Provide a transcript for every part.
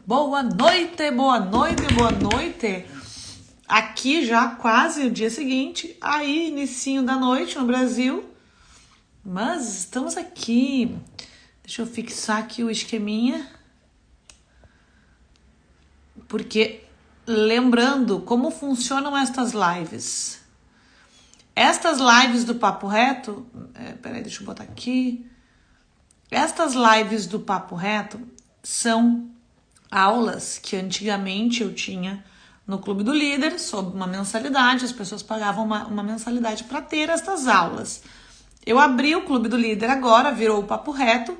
Boa noite, boa noite, boa noite. Aqui já quase o dia seguinte, aí inicinho da noite no Brasil. Mas estamos aqui. Deixa eu fixar aqui o esqueminha. Porque lembrando como funcionam estas lives. Estas lives do Papo Reto... peraí, deixa eu botar aqui. Estas lives do Papo Reto são aulas que antigamente eu tinha no Clube do Líder, sob uma mensalidade, as pessoas pagavam uma mensalidade para ter estas aulas. Eu abri o Clube do Líder agora, virou o Papo Reto,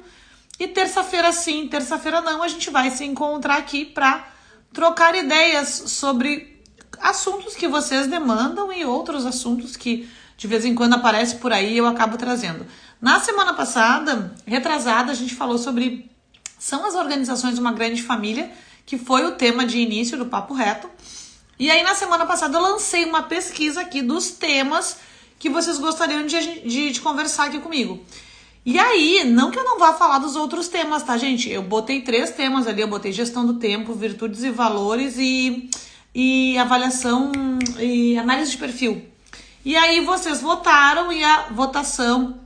e terça-feira sim, terça-feira não, a gente vai se encontrar aqui para trocar ideias sobre assuntos que vocês demandam e outros assuntos que de vez em quando aparecem por aí e eu acabo trazendo. Na semana passada, retrasada, a gente falou sobre... São as organizações de uma grande família, que foi o tema de início do Papo Reto. E aí, na semana passada, eu lancei uma pesquisa aqui dos temas que vocês gostariam de conversar aqui comigo. E aí, não que eu não vá falar dos outros temas, tá, gente? Eu botei 3 temas ali, eu botei gestão do tempo, virtudes e valores e avaliação e análise de perfil. E aí, vocês votaram e a votação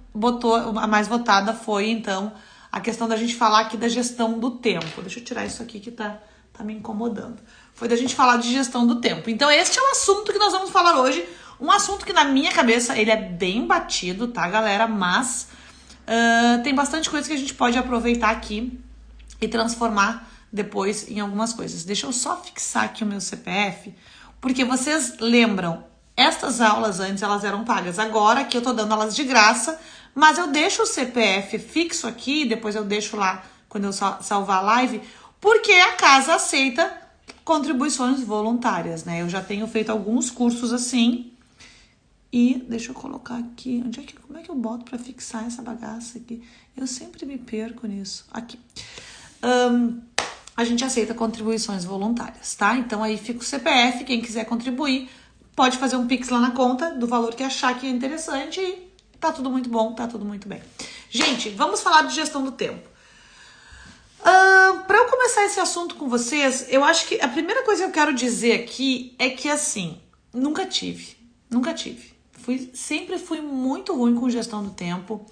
a mais votada foi, então... a questão da gente falar aqui da gestão do tempo. Deixa eu tirar isso aqui que tá me incomodando. Foi da gente falar de gestão do tempo. Então, este é o assunto que nós vamos falar hoje. Um assunto que na minha cabeça, ele é bem batido, tá, galera? Mas tem bastante coisa que a gente pode aproveitar aqui e transformar depois em algumas coisas. Deixa eu só fixar aqui o meu CPF, porque vocês lembram, estas aulas antes, elas eram pagas. Agora que eu tô dando elas de graça, mas eu deixo o CPF fixo aqui, depois eu deixo lá quando eu salvar a live, porque a casa aceita contribuições voluntárias, né? Eu já tenho feito alguns cursos assim. E deixa eu colocar aqui, como é que eu boto para fixar essa bagaça aqui? Eu sempre me perco nisso. Aqui. A gente aceita contribuições voluntárias, tá? Então aí fica o CPF, quem quiser contribuir, pode fazer um Pix lá na conta do valor que achar que é interessante e tá tudo muito bom, tá tudo muito bem. Gente, vamos falar de gestão do tempo. Para eu começar esse assunto com vocês, eu acho que a primeira coisa que eu quero dizer aqui é que, assim, nunca tive. Sempre fui muito ruim com gestão do tempo.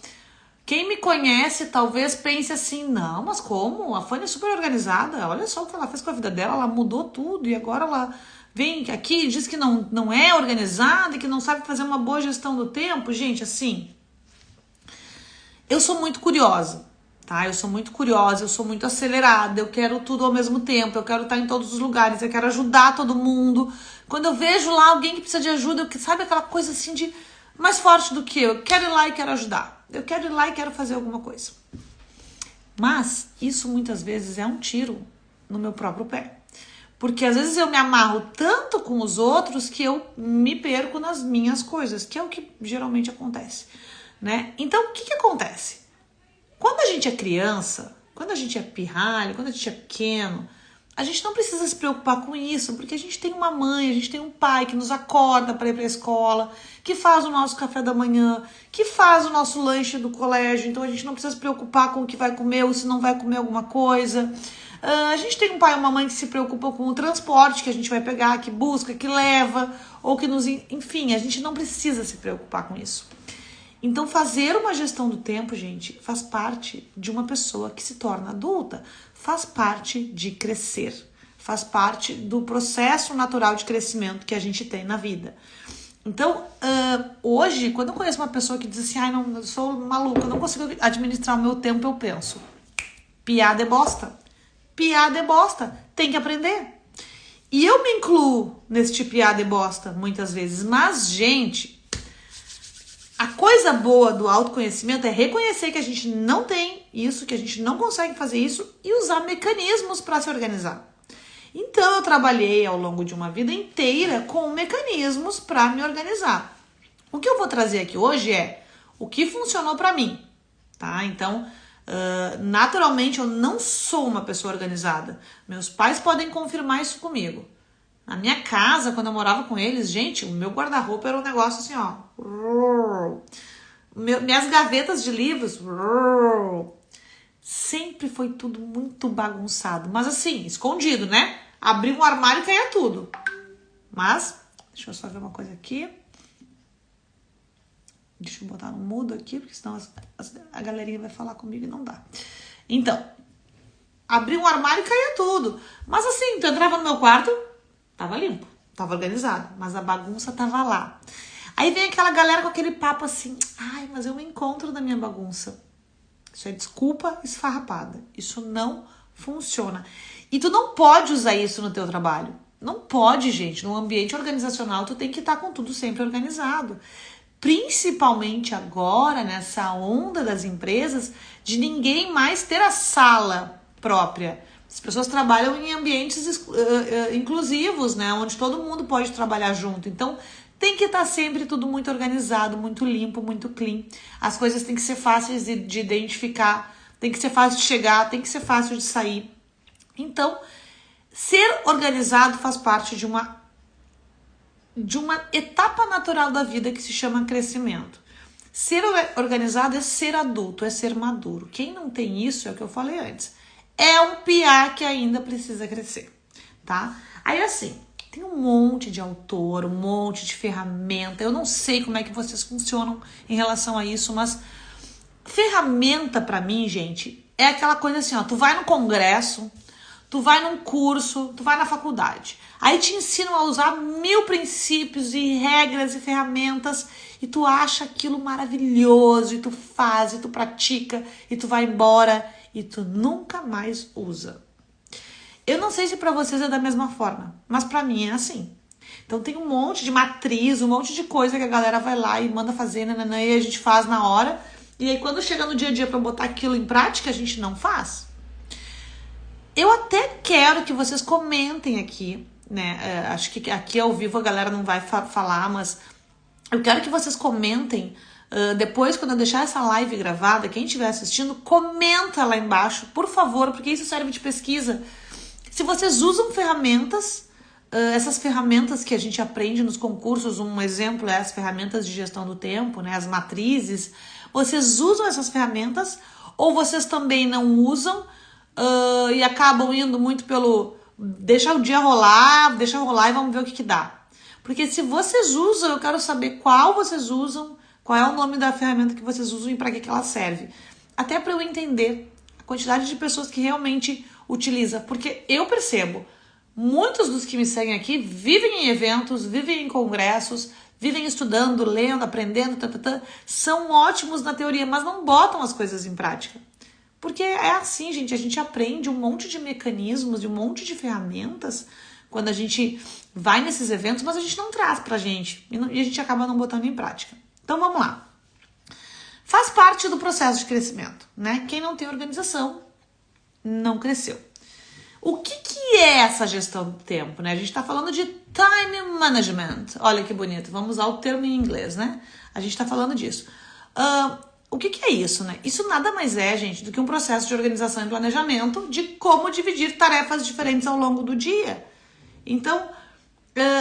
Quem me conhece talvez pense assim, não, mas como? A Fanny é super organizada, olha só o que ela fez com a vida dela, ela mudou tudo e agora ela... vem aqui e diz que não é organizada e que não sabe fazer uma boa gestão do tempo. Gente, assim, eu sou muito curiosa, tá? Eu sou muito acelerada, eu quero tudo ao mesmo tempo, eu quero estar em todos os lugares, eu quero ajudar todo mundo. Quando eu vejo lá alguém que precisa de ajuda, sabe aquela coisa assim de mais forte do que eu quero ir lá e quero ajudar. Eu quero ir lá e quero fazer alguma coisa. Mas isso muitas vezes é um tiro no meu próprio pé. Porque às vezes eu me amarro tanto com os outros que eu me perco nas minhas coisas, que é o que geralmente acontece, né? Então, o que acontece? Quando a gente é criança, quando a gente é pirralho, quando a gente é pequeno, a gente não precisa se preocupar com isso, porque a gente tem uma mãe, a gente tem um pai que nos acorda para ir para a escola, que faz o nosso café da manhã, que faz o nosso lanche do colégio, então a gente não precisa se preocupar com o que vai comer ou se não vai comer alguma coisa. A gente tem um pai e uma mãe que se preocupam com o transporte que a gente vai pegar, que busca, que leva, ou que nos... Enfim, a gente não precisa se preocupar com isso. Então, fazer uma gestão do tempo, gente, faz parte de uma pessoa que se torna adulta, faz parte de crescer, faz parte do processo natural de crescimento que a gente tem na vida. Então, hoje, quando eu conheço uma pessoa que diz assim, ai, não, eu sou maluca, eu não consigo administrar o meu tempo, eu penso, piada é bosta. Piada é bosta, tem que aprender. E eu me incluo nesse piada é bosta muitas vezes, mas, gente, a coisa boa do autoconhecimento é reconhecer que a gente não tem isso, que a gente não consegue fazer isso e usar mecanismos para se organizar. Então, eu trabalhei ao longo de uma vida inteira com mecanismos para me organizar. O que eu vou trazer aqui hoje é o que funcionou para mim, tá? Então... naturalmente eu não sou uma pessoa organizada. Meus pais podem confirmar isso comigo. Na minha casa, quando eu morava com eles, gente, o meu guarda-roupa era um negócio assim, ó. Minhas gavetas de livros. Sempre foi tudo muito bagunçado. Mas assim, escondido, né? Abri um armário e caía tudo. Mas, deixa eu só ver uma coisa aqui. Deixa eu botar no mudo aqui, porque senão a galerinha vai falar comigo e não dá. Então, abri um armário e caía tudo. Mas assim, tu entrava no meu quarto, tava limpo, tava organizado. Mas a bagunça tava lá. Aí vem aquela galera com aquele papo assim, ai, mas eu me encontro na minha bagunça. Isso é desculpa esfarrapada. Isso não funciona. E tu não pode usar isso no teu trabalho. Não pode, gente. No ambiente organizacional, tu tem que estar com tudo sempre organizado. Principalmente agora, nessa onda das empresas, de ninguém mais ter a sala própria. As pessoas trabalham em ambientes inclusivos, né? Onde todo mundo pode trabalhar junto. Então, tem que estar sempre tudo muito organizado, muito limpo, muito clean. As coisas têm que ser fáceis de identificar, tem que ser fácil de chegar, tem que ser fácil de sair. Então, ser organizado faz parte de uma etapa natural da vida que se chama crescimento. Ser organizado é ser adulto, é ser maduro. Quem não tem isso, é o que eu falei antes, é um piá que ainda precisa crescer, tá? Aí assim, tem um monte de autor, um monte de ferramenta. Eu não sei como é que vocês funcionam em relação a isso, mas ferramenta pra mim, gente, é aquela coisa assim, ó, tu vai no congresso, tu vai num curso, tu vai na faculdade. Aí te ensinam a usar 1000 princípios e regras e ferramentas e tu acha aquilo maravilhoso e tu faz, e tu pratica, e tu vai embora e tu nunca mais usa. Eu não sei se pra vocês é da mesma forma, mas pra mim é assim. Então tem um monte de matriz, um monte de coisa que a galera vai lá e manda fazer, nananã, e a gente faz na hora. E aí quando chega no dia a dia pra botar aquilo em prática, a gente não faz. Eu até quero que vocês comentem aqui, né? Acho que aqui ao vivo a galera não vai falar, mas eu quero que vocês comentem. Depois, quando eu deixar essa live gravada, quem estiver assistindo, comenta lá embaixo, por favor, porque isso serve de pesquisa. Se vocês usam ferramentas, essas ferramentas que a gente aprende nos concursos, um exemplo é as ferramentas de gestão do tempo, né, as matrizes, vocês usam essas ferramentas ou vocês também não usam e acabam indo muito pelo deixa o dia rolar, deixa rolar e vamos ver o que dá. Porque se vocês usam, eu quero saber qual vocês usam, qual é o nome da ferramenta que vocês usam e para que ela serve. Até para eu entender a quantidade de pessoas que realmente utiliza, porque eu percebo, muitos dos que me seguem aqui vivem em eventos, vivem em congressos, vivem estudando, lendo, aprendendo, são ótimos na teoria, mas não botam as coisas em prática. Porque é assim, gente, a gente aprende um monte de mecanismos, um monte de ferramentas quando a gente vai nesses eventos, mas a gente não traz pra gente e a gente acaba não botando em prática. Então vamos lá. Faz parte do processo de crescimento, né? Quem não tem organização não cresceu. O que é essa gestão do tempo, né? A gente tá falando de time management. Olha que bonito, vamos usar o termo em inglês, né? A gente tá falando disso. O que é isso, né? Isso nada mais é, gente, do que um processo de organização e planejamento de como dividir tarefas diferentes ao longo do dia. Então,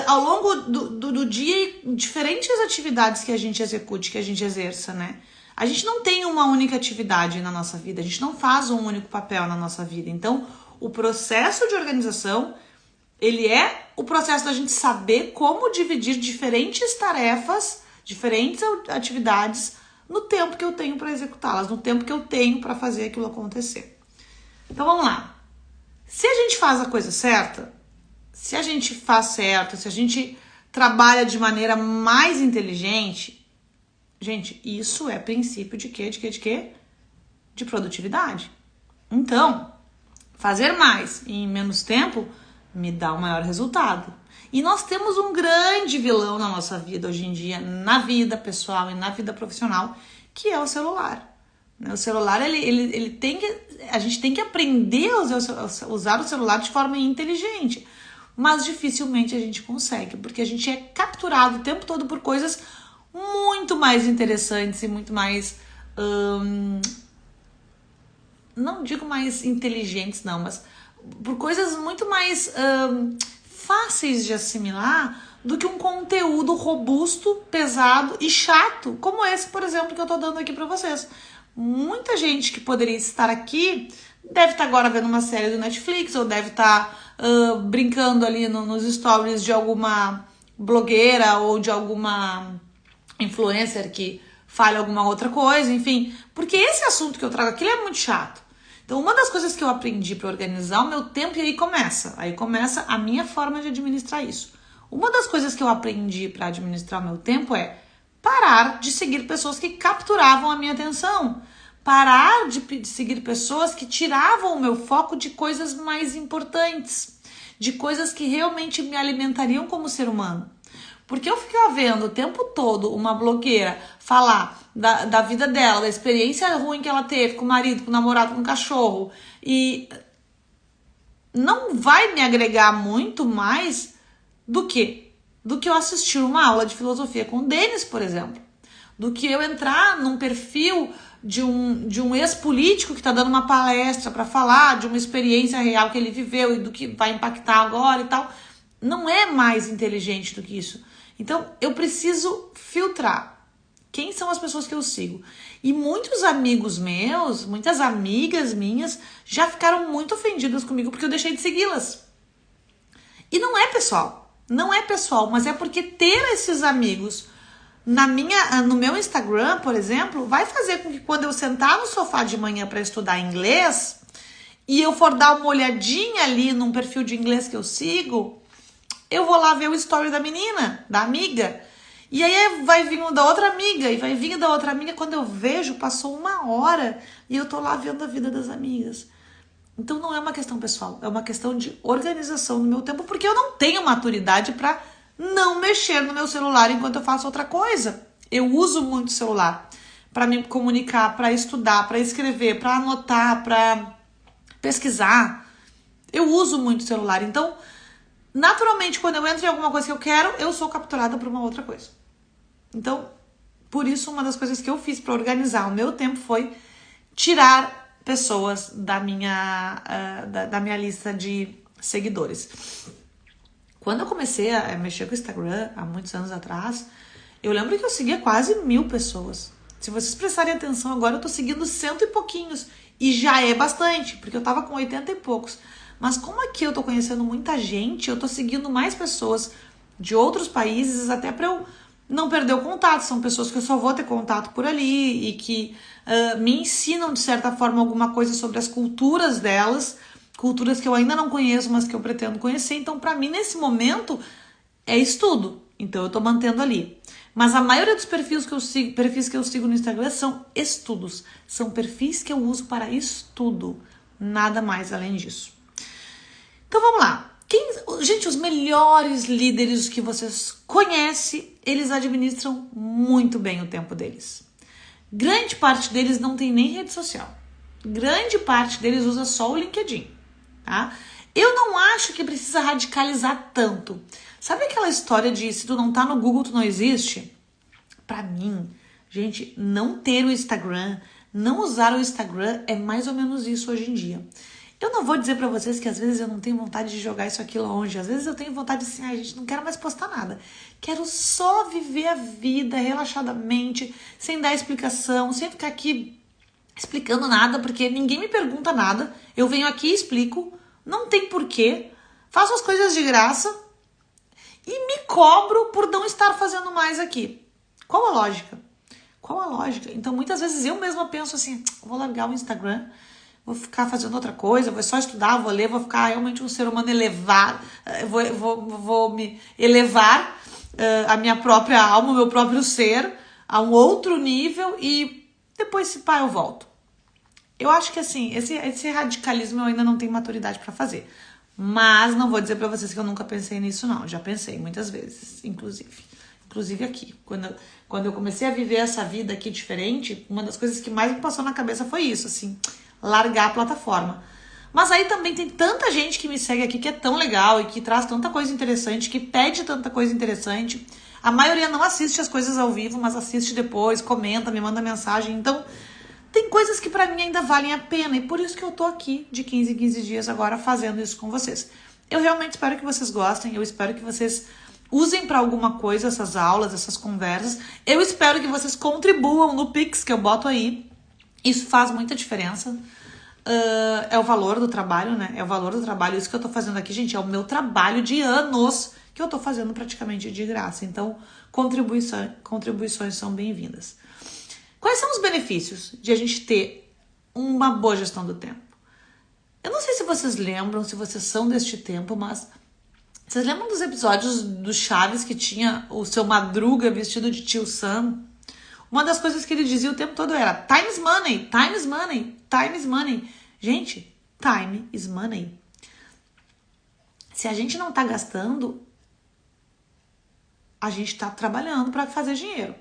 ao longo do dia, diferentes atividades que a gente execute, que a gente exerça, né? A gente não tem uma única atividade na nossa vida, a gente não faz um único papel na nossa vida. Então, o processo de organização, ele é o processo da gente saber como dividir diferentes tarefas, diferentes atividades no tempo que eu tenho para executá-las, no tempo que eu tenho para fazer aquilo acontecer. Então, vamos lá. Se a gente faz a coisa certa, se a gente faz certo, se a gente trabalha de maneira mais inteligente, gente, isso é princípio de quê? De quê? De produtividade. Então, fazer mais em menos tempo me dá um maior resultado. E nós temos um grande vilão na nossa vida hoje em dia, na vida pessoal e na vida profissional, que é o celular. O celular, ele tem que... A gente tem que aprender a usar o celular de forma inteligente. Mas dificilmente a gente consegue, porque a gente é capturado o tempo todo por coisas muito mais interessantes e muito mais... não digo mais inteligentes, não, mas por coisas muito mais fáceis de assimilar do que um conteúdo robusto, pesado e chato, como esse, por exemplo, que eu tô dando aqui pra vocês. muita gente que poderia estar aqui deve estar agora vendo uma série do Netflix ou deve estar brincando ali nos stories de alguma blogueira ou de alguma influencer que fale alguma outra coisa, enfim. Porque esse assunto que eu trago aqui é muito chato. Então, uma das coisas que eu aprendi para organizar o meu tempo, e aí começa a minha forma de administrar isso. Uma das coisas que eu aprendi para administrar o meu tempo é parar de seguir pessoas que capturavam a minha atenção. Parar de seguir pessoas que tiravam o meu foco de coisas mais importantes, de coisas que realmente me alimentariam como ser humano. Porque eu ficava vendo o tempo todo uma blogueira falar da vida dela, da experiência ruim que ela teve com o marido, com o namorado, com o cachorro, e não vai me agregar muito mais do que eu assistir uma aula de filosofia com o Denis, por exemplo. Do que eu entrar num perfil de um ex-político que está dando uma palestra para falar de uma experiência real que ele viveu e do que vai impactar agora e tal. Não é mais inteligente do que isso. Então, eu preciso filtrar quem são as pessoas que eu sigo. E muitos amigos meus, muitas amigas minhas, já ficaram muito ofendidas comigo porque eu deixei de segui-las. E não é pessoal, mas é porque ter esses amigos no meu Instagram, por exemplo, vai fazer com que quando eu sentar no sofá de manhã para estudar inglês e eu for dar uma olhadinha ali num perfil de inglês que eu sigo, eu vou lá ver o story da menina, da amiga, e aí vai vir um da outra amiga, e vai vir da outra amiga, quando eu vejo, passou 1 hora e eu tô lá vendo a vida das amigas. Então não é uma questão pessoal, é uma questão de organização do meu tempo, porque eu não tenho maturidade para não mexer no meu celular enquanto eu faço outra coisa. Eu uso muito o celular para me comunicar, para estudar, para escrever, para anotar, para pesquisar. Eu uso muito o celular, então naturalmente, quando eu entro em alguma coisa que eu quero, eu sou capturada por uma outra coisa. Então, por isso, uma das coisas que eu fiz para organizar o meu tempo foi tirar pessoas da minha lista de seguidores. Quando eu comecei a mexer com o Instagram, há muitos anos atrás, eu lembro que eu seguia quase 1000 pessoas. Se vocês prestarem atenção agora, eu tô seguindo 100 e pouquinhos. E já é bastante, porque eu tava com 80 e poucos. Mas como aqui eu tô conhecendo muita gente, eu tô seguindo mais pessoas de outros países, até para eu não perder o contato. São pessoas que eu só vou ter contato por ali e que me ensinam, de certa forma, alguma coisa sobre as culturas delas, culturas que eu ainda não conheço, mas que eu pretendo conhecer. Então, para mim, nesse momento, é estudo. Então, eu tô mantendo ali. Mas a maioria dos perfis que eu sigo no Instagram são estudos. São perfis que eu uso para estudo. Nada mais além disso. Então vamos lá. Gente, os melhores líderes que vocês conhecem, eles administram muito bem o tempo deles. Grande parte deles não tem nem rede social. Grande parte deles usa só o LinkedIn. Tá? Eu não acho que precisa radicalizar tanto. Sabe aquela história de se tu não tá no Google, tu não existe? Pra mim, gente, não ter o Instagram, não usar o Instagram é mais ou menos isso hoje em dia. Eu não vou dizer pra vocês que às vezes eu não tenho vontade de jogar isso aqui longe. Às vezes eu tenho vontade assim, gente, não quero mais postar nada. Quero só viver a vida relaxadamente, sem dar explicação, sem ficar aqui explicando nada, porque ninguém me pergunta nada. Eu venho aqui e explico, não tem porquê, faço as coisas de graça e me cobro por não estar fazendo mais aqui. Qual a lógica? Qual a lógica? Então muitas vezes eu mesma penso assim, vou largar o Instagram, vou ficar fazendo outra coisa, vou só estudar, vou ler, vou ficar realmente um ser humano elevado, vou me elevar a minha própria alma, o meu próprio ser a um outro nível e depois, se pá, eu volto. Eu acho que assim, esse radicalismo eu ainda não tenho maturidade para fazer. Mas não vou dizer para vocês que eu nunca pensei nisso, não. Já pensei muitas vezes, inclusive aqui. Quando eu comecei a viver essa vida aqui diferente, uma das coisas que mais me passou na cabeça foi isso, assim, largar a plataforma. Mas aí também tem tanta gente que me segue aqui que é tão legal e que traz tanta coisa interessante, que pede tanta coisa interessante. A maioria não assiste as coisas ao vivo, mas assiste depois, comenta, me manda mensagem. Então, tem coisas que pra mim ainda valem a pena e por isso que eu tô aqui de 15 em 15 dias agora fazendo isso com vocês. Eu realmente espero que vocês gostem, eu espero que vocês usem pra alguma coisa essas aulas, essas conversas. Eu espero que vocês contribuam no Pix que eu boto aí. Isso faz muita diferença. É o valor do trabalho, né? É o valor do trabalho. Isso que eu tô fazendo aqui, gente, é o meu trabalho de anos que eu tô fazendo praticamente de graça. Então, contribuições são bem-vindas. Quais são os benefícios de a gente ter uma boa gestão do tempo? Eu não sei se vocês lembram, se vocês são deste tempo, mas vocês lembram dos episódios do Chaves que tinha o seu Madruga vestido de tio Sam? Uma das coisas que ele dizia o tempo todo era time is money, time is money, time is money. Gente, time is money. Se a gente não tá gastando, a gente tá trabalhando para fazer dinheiro.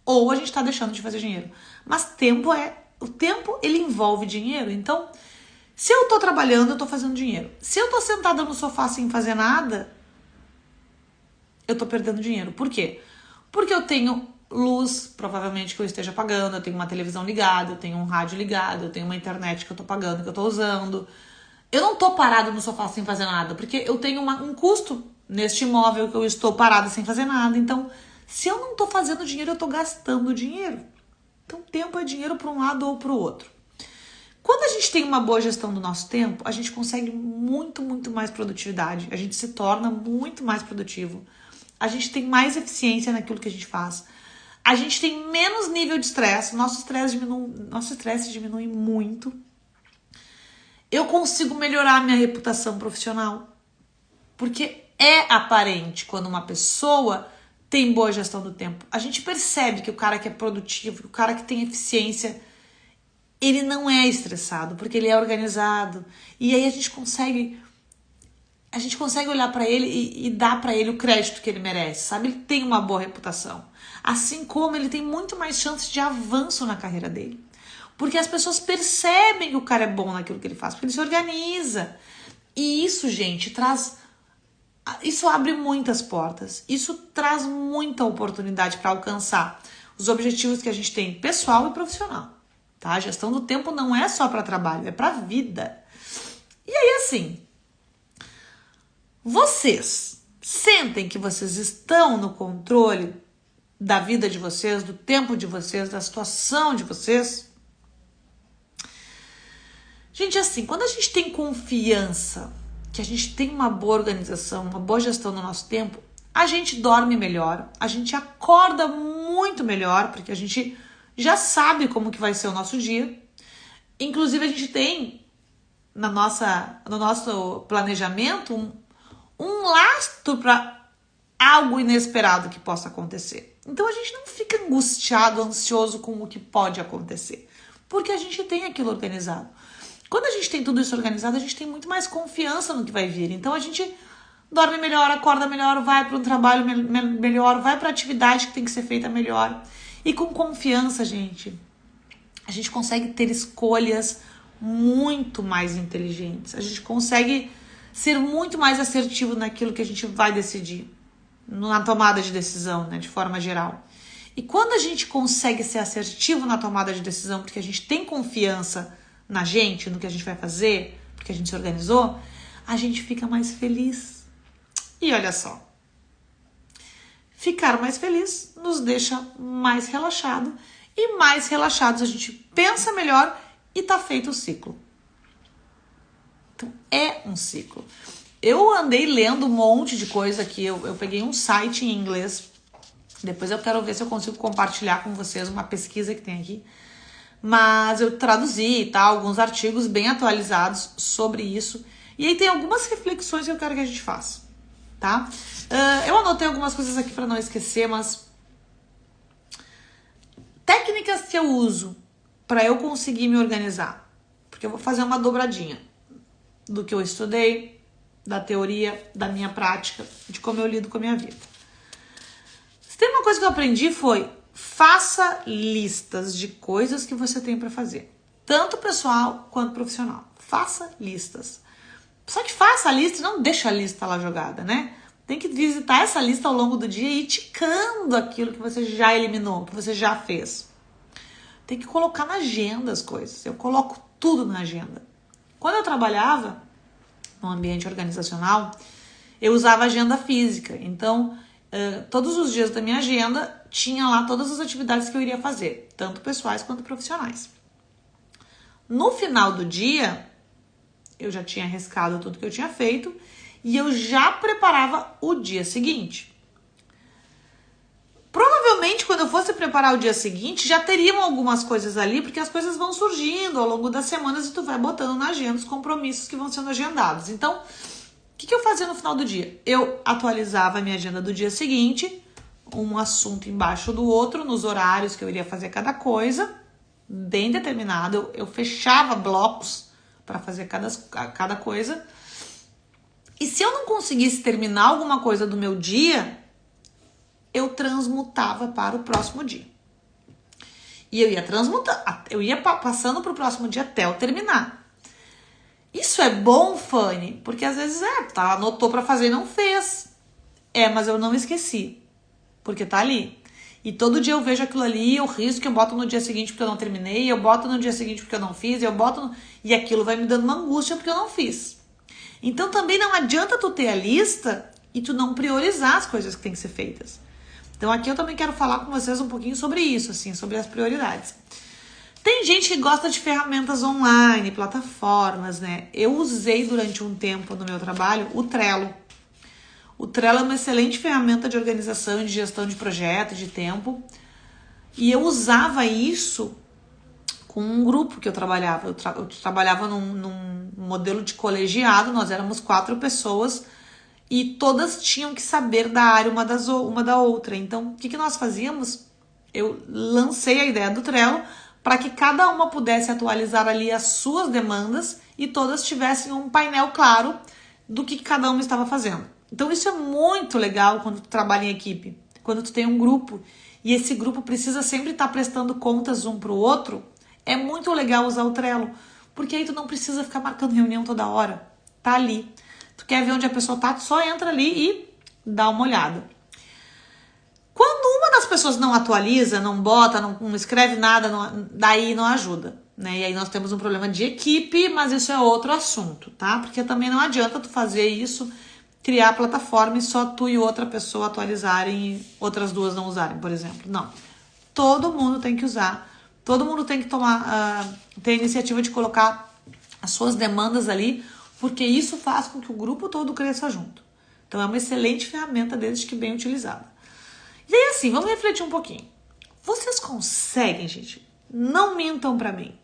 Ou a gente tá deixando de fazer dinheiro. Mas o tempo ele envolve dinheiro. Então, se eu tô trabalhando, eu tô fazendo dinheiro. Se eu tô sentada no sofá sem fazer nada, eu tô perdendo dinheiro. Por quê? Porque eu tenho luz, provavelmente que eu esteja pagando, eu tenho uma televisão ligada, eu tenho um rádio ligado, eu tenho uma internet que eu tô pagando, que eu tô usando. Eu não tô parado no sofá sem fazer nada, porque eu tenho um custo neste imóvel que eu estou parada sem fazer nada. Então, se eu não tô fazendo dinheiro, eu tô gastando dinheiro. Então, tempo é dinheiro para um lado ou para o outro. Quando a gente tem uma boa gestão do nosso tempo, a gente consegue muito, muito mais produtividade. A gente se torna muito mais produtivo. A gente tem mais eficiência naquilo que a gente faz. A gente tem menos nível de estresse. Nosso estresse diminui muito. Eu consigo melhorar a minha reputação profissional. Porque é aparente quando uma pessoa tem boa gestão do tempo. A gente percebe que o cara que é produtivo, que o cara que tem eficiência, ele não é estressado, porque ele é organizado. E aí a gente consegue olhar para ele e dar para ele o crédito que ele merece, sabe? Ele tem uma boa reputação. Assim como ele tem muito mais chances de avanço na carreira dele. Porque as pessoas percebem que o cara é bom naquilo que ele faz, porque ele se organiza. E isso, gente, isso abre muitas portas. Isso traz muita oportunidade para alcançar os objetivos que a gente tem, pessoal e profissional. Tá? A gestão do tempo não é só para trabalho, é para vida. E aí, assim, vocês sentem que vocês estão no controle da vida de vocês, do tempo de vocês, da situação de vocês? Gente, assim, quando a gente tem confiança, que a gente tem uma boa organização, uma boa gestão do nosso tempo, a gente dorme melhor, a gente acorda muito melhor, porque a gente já sabe como que vai ser o nosso dia. Inclusive, a gente tem no nosso planejamento um lastro para algo inesperado que possa acontecer. Então, a gente não fica angustiado, ansioso com o que pode acontecer, porque a gente tem aquilo organizado. Quando a gente tem tudo isso organizado, a gente tem muito mais confiança no que vai vir. Então, a gente dorme melhor, acorda melhor, vai para um trabalho melhor, vai para a atividade que tem que ser feita melhor. E com confiança, gente, a gente consegue ter escolhas muito mais inteligentes. A gente consegue ser muito mais assertivo naquilo que a gente vai decidir, na tomada de decisão, né, de forma geral. E quando a gente consegue ser assertivo na tomada de decisão, porque a gente tem confiança na gente, no que a gente vai fazer, porque a gente se organizou, a gente fica mais feliz. E olha só, ficar mais feliz nos deixa mais relaxado, e mais relaxados a gente pensa melhor e tá feito o ciclo. Então é um ciclo. Eu andei lendo um monte de coisa aqui, eu peguei um site em inglês, depois eu quero ver se eu consigo compartilhar com vocês uma pesquisa que tem aqui, mas eu traduzi, tá, alguns artigos bem atualizados sobre isso, e aí tem algumas reflexões que eu quero que a gente faça, tá? Eu anotei algumas coisas aqui para não esquecer, mas técnicas que eu uso para eu conseguir me organizar, porque eu vou fazer uma dobradinha do que eu estudei, da teoria, da minha prática, de como eu lido com a minha vida. Se tem uma coisa que eu aprendi foi: faça listas de coisas que você tem para fazer, tanto pessoal quanto profissional. Faça listas. Só que faça a lista e não deixa a lista lá jogada, né? Tem que visitar essa lista ao longo do dia e ir ticando aquilo que você já eliminou, que você já fez. Tem que colocar na agenda as coisas. Eu coloco tudo na agenda. Quando eu trabalhava no ambiente organizacional, eu usava agenda física. Então, todos os dias da minha agenda tinha lá todas as atividades que eu iria fazer, tanto pessoais quanto profissionais. No final do dia, eu já tinha riscado tudo que eu tinha feito e eu já preparava o dia seguinte. Provavelmente, quando eu fosse preparar o dia seguinte, já teriam algumas coisas ali, porque as coisas vão surgindo ao longo das semanas e tu vai botando na agenda os compromissos que vão sendo agendados. Então, o que eu fazia no final do dia? Eu atualizava a minha agenda do dia seguinte, um assunto embaixo do outro, nos horários que eu iria fazer cada coisa, bem determinado. Eu fechava blocos para fazer cada coisa. E se eu não conseguisse terminar alguma coisa do meu dia, eu transmutava para o próximo dia. E eu ia transmutar, eu ia passando para o próximo dia até eu terminar. Isso é bom, Fanny? Porque às vezes anotou para fazer e não fez. Mas eu não esqueci, porque tá ali. E todo dia eu vejo aquilo ali, eu risco, eu boto no dia seguinte porque eu não terminei, eu boto no dia seguinte porque eu não fiz, e aquilo vai me dando uma angústia porque eu não fiz. Então também não adianta tu ter a lista e tu não priorizar as coisas que tem que ser feitas. Então aqui eu também quero falar com vocês um pouquinho sobre isso, assim, sobre as prioridades. Tem gente que gosta de ferramentas online, plataformas, né? Eu usei durante um tempo no meu trabalho o Trello. O Trello é uma excelente ferramenta de organização e de gestão de projeto, de tempo. E eu usava isso com um grupo que eu trabalhava. Eu trabalhava num modelo de colegiado, nós éramos 4 pessoas e todas tinham que saber da área uma da outra. Então, o que nós fazíamos? Eu lancei a ideia do Trello para que cada uma pudesse atualizar ali as suas demandas e todas tivessem um painel claro do que cada uma estava fazendo. Então, isso é muito legal quando tu trabalha em equipe, quando tu tem um grupo e esse grupo precisa sempre estar prestando contas um para o outro. É muito legal usar o Trello, porque aí tu não precisa ficar marcando reunião toda hora. Tá ali. Tu quer ver onde a pessoa tá, tu só entra ali e dá uma olhada. Quando uma das pessoas não atualiza, não bota, não escreve nada, daí não ajuda, né? E aí nós temos um problema de equipe, mas isso é outro assunto, tá? Porque também não adianta tu fazer isso, criar a plataforma e só tu e outra pessoa atualizarem e outras duas não usarem, por exemplo. Não. Todo mundo tem que usar. Todo mundo tem que ter a iniciativa de colocar as suas demandas ali, porque isso faz com que o grupo todo cresça junto. Então é uma excelente ferramenta desde que bem utilizada. E aí assim, vamos refletir um pouquinho. Vocês conseguem, gente? Não mintam pra mim.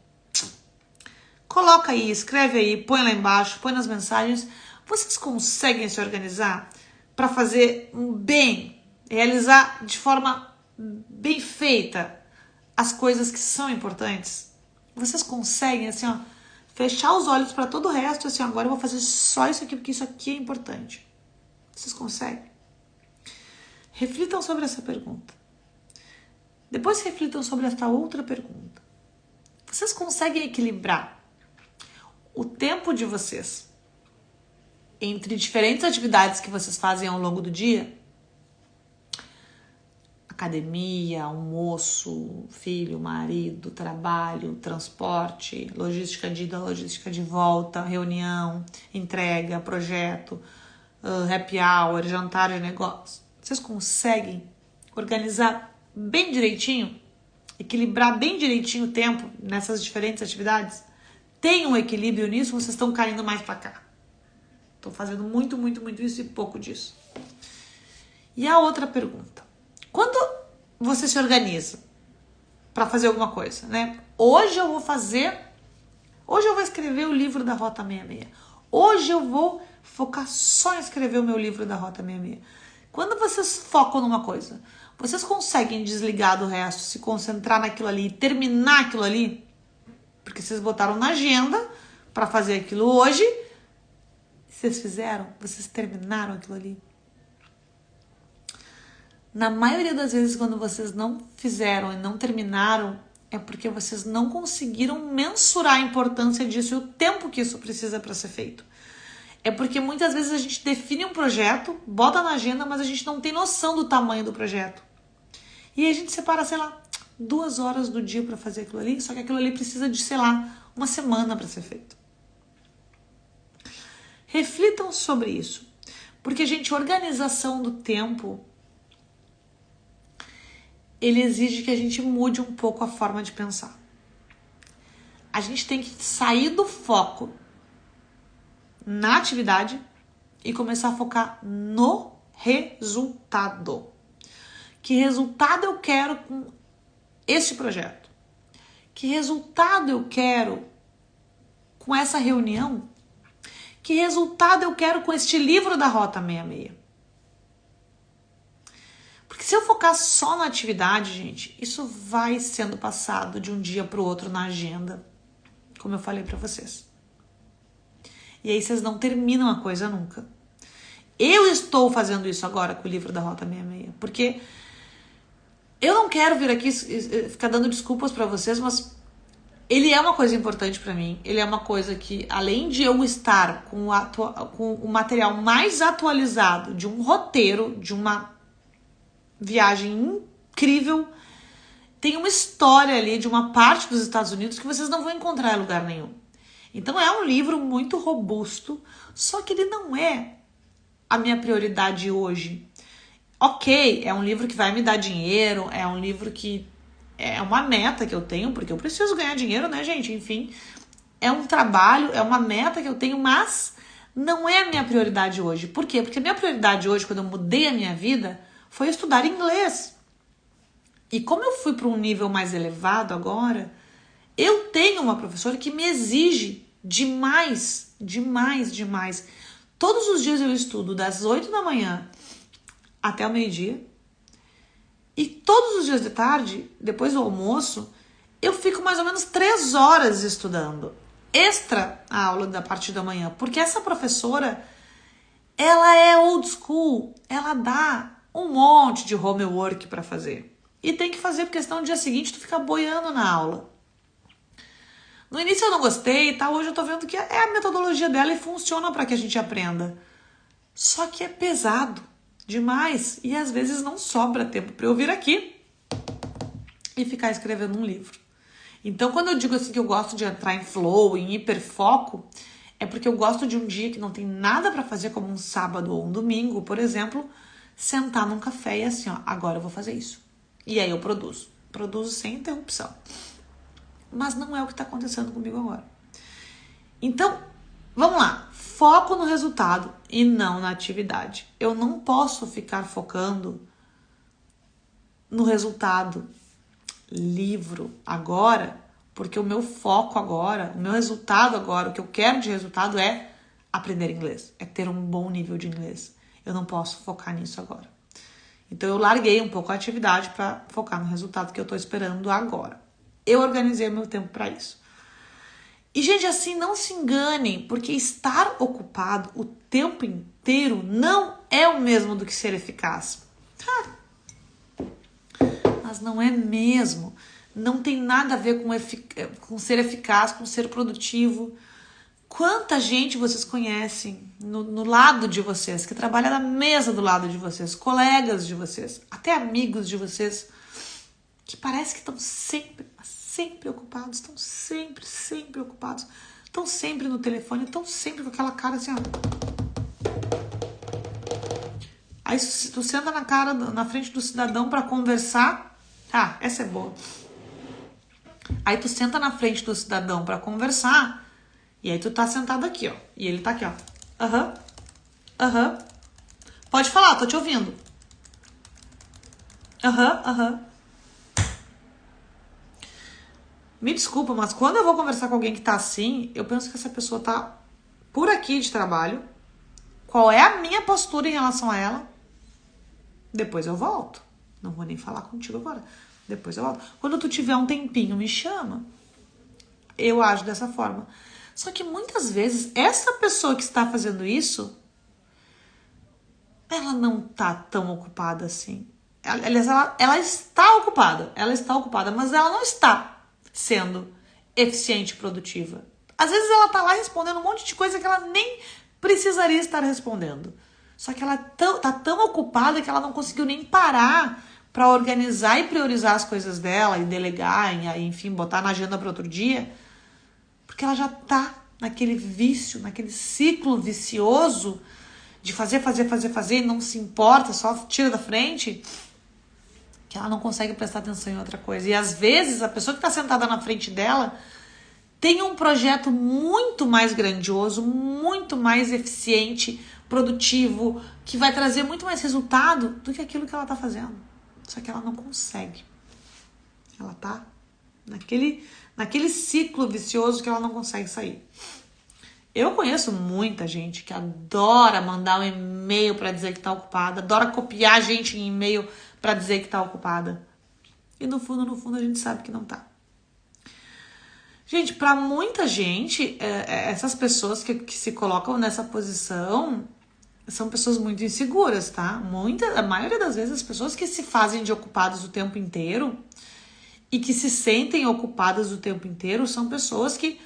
Coloca aí, escreve aí, põe lá embaixo, põe nas mensagens. Vocês conseguem se organizar para fazer bem, realizar de forma bem feita as coisas que são importantes? Vocês conseguem, assim, ó, fechar os olhos para todo o resto, assim, ó, agora eu vou fazer só isso aqui, porque isso aqui é importante. Vocês conseguem? Reflitam sobre essa pergunta. Depois reflitam sobre esta outra pergunta. Vocês conseguem equilibrar o tempo de vocês entre diferentes atividades que vocês fazem ao longo do dia? Academia, almoço, filho, marido, trabalho, transporte, logística de ida, logística de volta, reunião, entrega, projeto, happy hour, jantar de negócio. Vocês conseguem organizar bem direitinho, equilibrar bem direitinho o tempo nessas diferentes atividades? Tem um equilíbrio nisso ou vocês estão caindo mais para cá? Estou fazendo muito isso e pouco disso. E a outra pergunta. Quando você se organiza para fazer alguma coisa, né? Hoje eu vou escrever o livro da Rota 66. Hoje eu vou focar só em escrever o meu livro da Rota 66. Quando vocês focam numa coisa, vocês conseguem desligar do resto, se concentrar naquilo ali e terminar aquilo ali? Porque vocês botaram na agenda para fazer aquilo hoje. Vocês fizeram? Vocês terminaram aquilo ali? Na maioria das vezes, quando vocês não fizeram e não terminaram, é porque vocês não conseguiram mensurar a importância disso e o tempo que isso precisa para ser feito. É porque muitas vezes a gente define um projeto, bota na agenda, mas a gente não tem noção do tamanho do projeto. E aí a gente separa, sei lá, 2 horas do dia para fazer aquilo ali, só que aquilo ali precisa de, sei lá, 1 semana para ser feito. Reflitam sobre isso. Porque, gente, organização do tempo, ele exige que a gente mude um pouco a forma de pensar. a gente tem que sair do foco na atividade e começar a focar no resultado. Que resultado eu quero com este projeto? Que resultado eu quero com essa reunião? Que resultado eu quero com este livro da Rota 66? Porque se eu focar só na atividade, gente, isso vai sendo passado de um dia para o outro na agenda, como eu falei para vocês. E aí vocês não terminam a coisa nunca. Eu estou fazendo isso agora com o livro da Rota 66, porque eu não quero vir aqui ficar dando desculpas para vocês, mas ele é uma coisa importante para mim. Ele é uma coisa que, além de eu estar com o material mais atualizado de um roteiro, de uma viagem incrível, tem uma história ali de uma parte dos Estados Unidos que vocês não vão encontrar em lugar nenhum. Então é um livro muito robusto, só que ele não é a minha prioridade hoje. Ok, é um livro que vai me dar dinheiro, é um livro que é uma meta que eu tenho, porque eu preciso ganhar dinheiro, né, gente? Enfim, é um trabalho, é uma meta que eu tenho, mas não é a minha prioridade hoje. Por quê? Porque a minha prioridade hoje, quando eu mudei a minha vida, foi estudar inglês. E como eu fui para um nível mais elevado agora, eu tenho uma professora que me exige demais, demais, demais. Todos os dias eu estudo das 8 da manhã até o meio-dia. E todos os dias de tarde, depois do almoço, eu fico mais ou menos 3 horas estudando. Extra a aula da parte da manhã. Porque essa professora, ela é old school. Ela dá um monte de homework para fazer. E tem que fazer, porque senão no dia seguinte tu fica boiando na aula. No início eu não gostei, tá? Hoje eu tô vendo que é a metodologia dela e funciona para que a gente aprenda. Só que é pesado demais e às vezes não sobra tempo para eu vir aqui e ficar escrevendo um livro. Então, quando eu digo assim que eu gosto de entrar em flow, em hiperfoco, é porque eu gosto de um dia que não tem nada para fazer, como um sábado ou um domingo, por exemplo, sentar num café e assim, ó, agora eu vou fazer isso. E aí eu produzo. Produzo sem interrupção. Mas não é o que está acontecendo comigo agora. Então, vamos lá. Foco no resultado e não na atividade. Eu não posso ficar focando no resultado livro agora, porque o meu foco agora, o meu resultado agora, o que eu quero de resultado é aprender inglês, é ter um bom nível de inglês. Eu não posso focar nisso agora. Então eu larguei um pouco a atividade para focar no resultado que eu estou esperando agora. Eu organizei o meu tempo para isso. E, gente, assim, não se enganem, porque estar ocupado o tempo inteiro não é o mesmo do que ser eficaz. Mas não é mesmo. Não tem nada a ver com ser eficaz, com ser produtivo. Quanta gente vocês conhecem no lado de vocês, que trabalha na mesa do lado de vocês, colegas de vocês, até amigos de vocês, que parece que estão sempre ocupados, estão sempre ocupados, estão sempre no telefone, estão sempre com aquela cara assim, ó. Aí tu senta na frente do cidadão para conversar, essa é boa. Aí tu senta na frente do cidadão para conversar, e aí tu tá sentado aqui, ó, e ele tá aqui, ó. Aham. Pode falar, tô te ouvindo. Aham. Me desculpa, mas quando eu vou conversar com alguém que tá assim, eu penso que essa pessoa tá por aqui de trabalho. Qual é a minha postura em relação a ela? Depois eu volto. Não vou nem falar contigo agora. Depois eu volto. Quando tu tiver um tempinho, me chama. Eu ajo dessa forma. Só que muitas vezes, essa pessoa que está fazendo isso, ela não tá tão ocupada assim. Aliás, ela está ocupada, mas ela não está sendo eficiente e produtiva. Às vezes ela tá lá respondendo um monte de coisa que ela nem precisaria estar respondendo. Só que ela tá tão ocupada que ela não conseguiu nem parar para organizar e priorizar as coisas dela e delegar, e, enfim, botar na agenda para outro dia, porque ela já tá naquele vício, naquele ciclo vicioso de fazer e não se importa, só tira da frente, que ela não consegue prestar atenção em outra coisa. E às vezes a pessoa que está sentada na frente dela tenha um projeto muito mais grandioso, muito mais eficiente, produtivo, que vai trazer muito mais resultado do que aquilo que ela está fazendo. Só que ela não consegue. Ela tá naquele ciclo vicioso que ela não consegue sair. Eu conheço muita gente que adora mandar um e-mail para dizer que tá ocupada, adora copiar gente em e-mail para dizer que tá ocupada. E no fundo, a gente sabe que não tá. Gente, para muita gente, essas pessoas que se colocam nessa posição são pessoas muito inseguras, tá? A maioria das vezes, as pessoas que se fazem de ocupadas o tempo inteiro e que se sentem ocupadas o tempo inteiro são pessoas que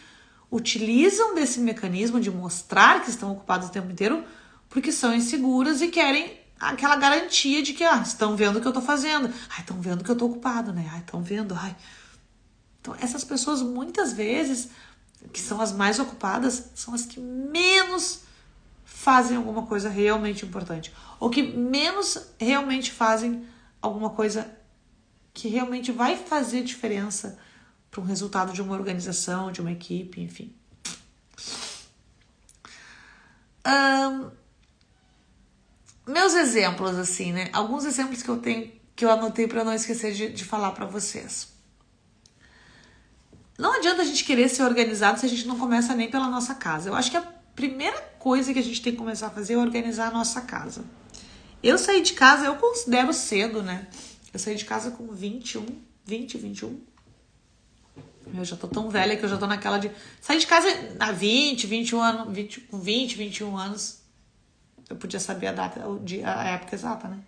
utilizam desse mecanismo de mostrar que estão ocupadas o tempo inteiro porque são inseguras e querem aquela garantia de que estão vendo o que eu tô fazendo. Estão vendo que eu tô ocupado, né? Estão vendo, Então, essas pessoas, muitas vezes, que são as mais ocupadas, são as que menos fazem alguma coisa realmente importante. Ou que menos realmente fazem alguma coisa que realmente vai fazer diferença para um resultado de uma organização, de uma equipe, enfim. Meus exemplos, assim, né? Alguns exemplos que eu tenho, que eu anotei para não esquecer de falar para vocês. Não adianta a gente querer ser organizado se a gente não começa nem pela nossa casa. Eu acho que a primeira coisa que a gente tem que começar a fazer é organizar a nossa casa. Eu saí de casa, eu considero cedo, né? Eu saí de casa com 20, 21. Eu já tô tão velha que eu já tô naquela de... Sair de casa há 21 anos, com 20, 21 anos. Eu podia saber a data, o dia, a época exata, né?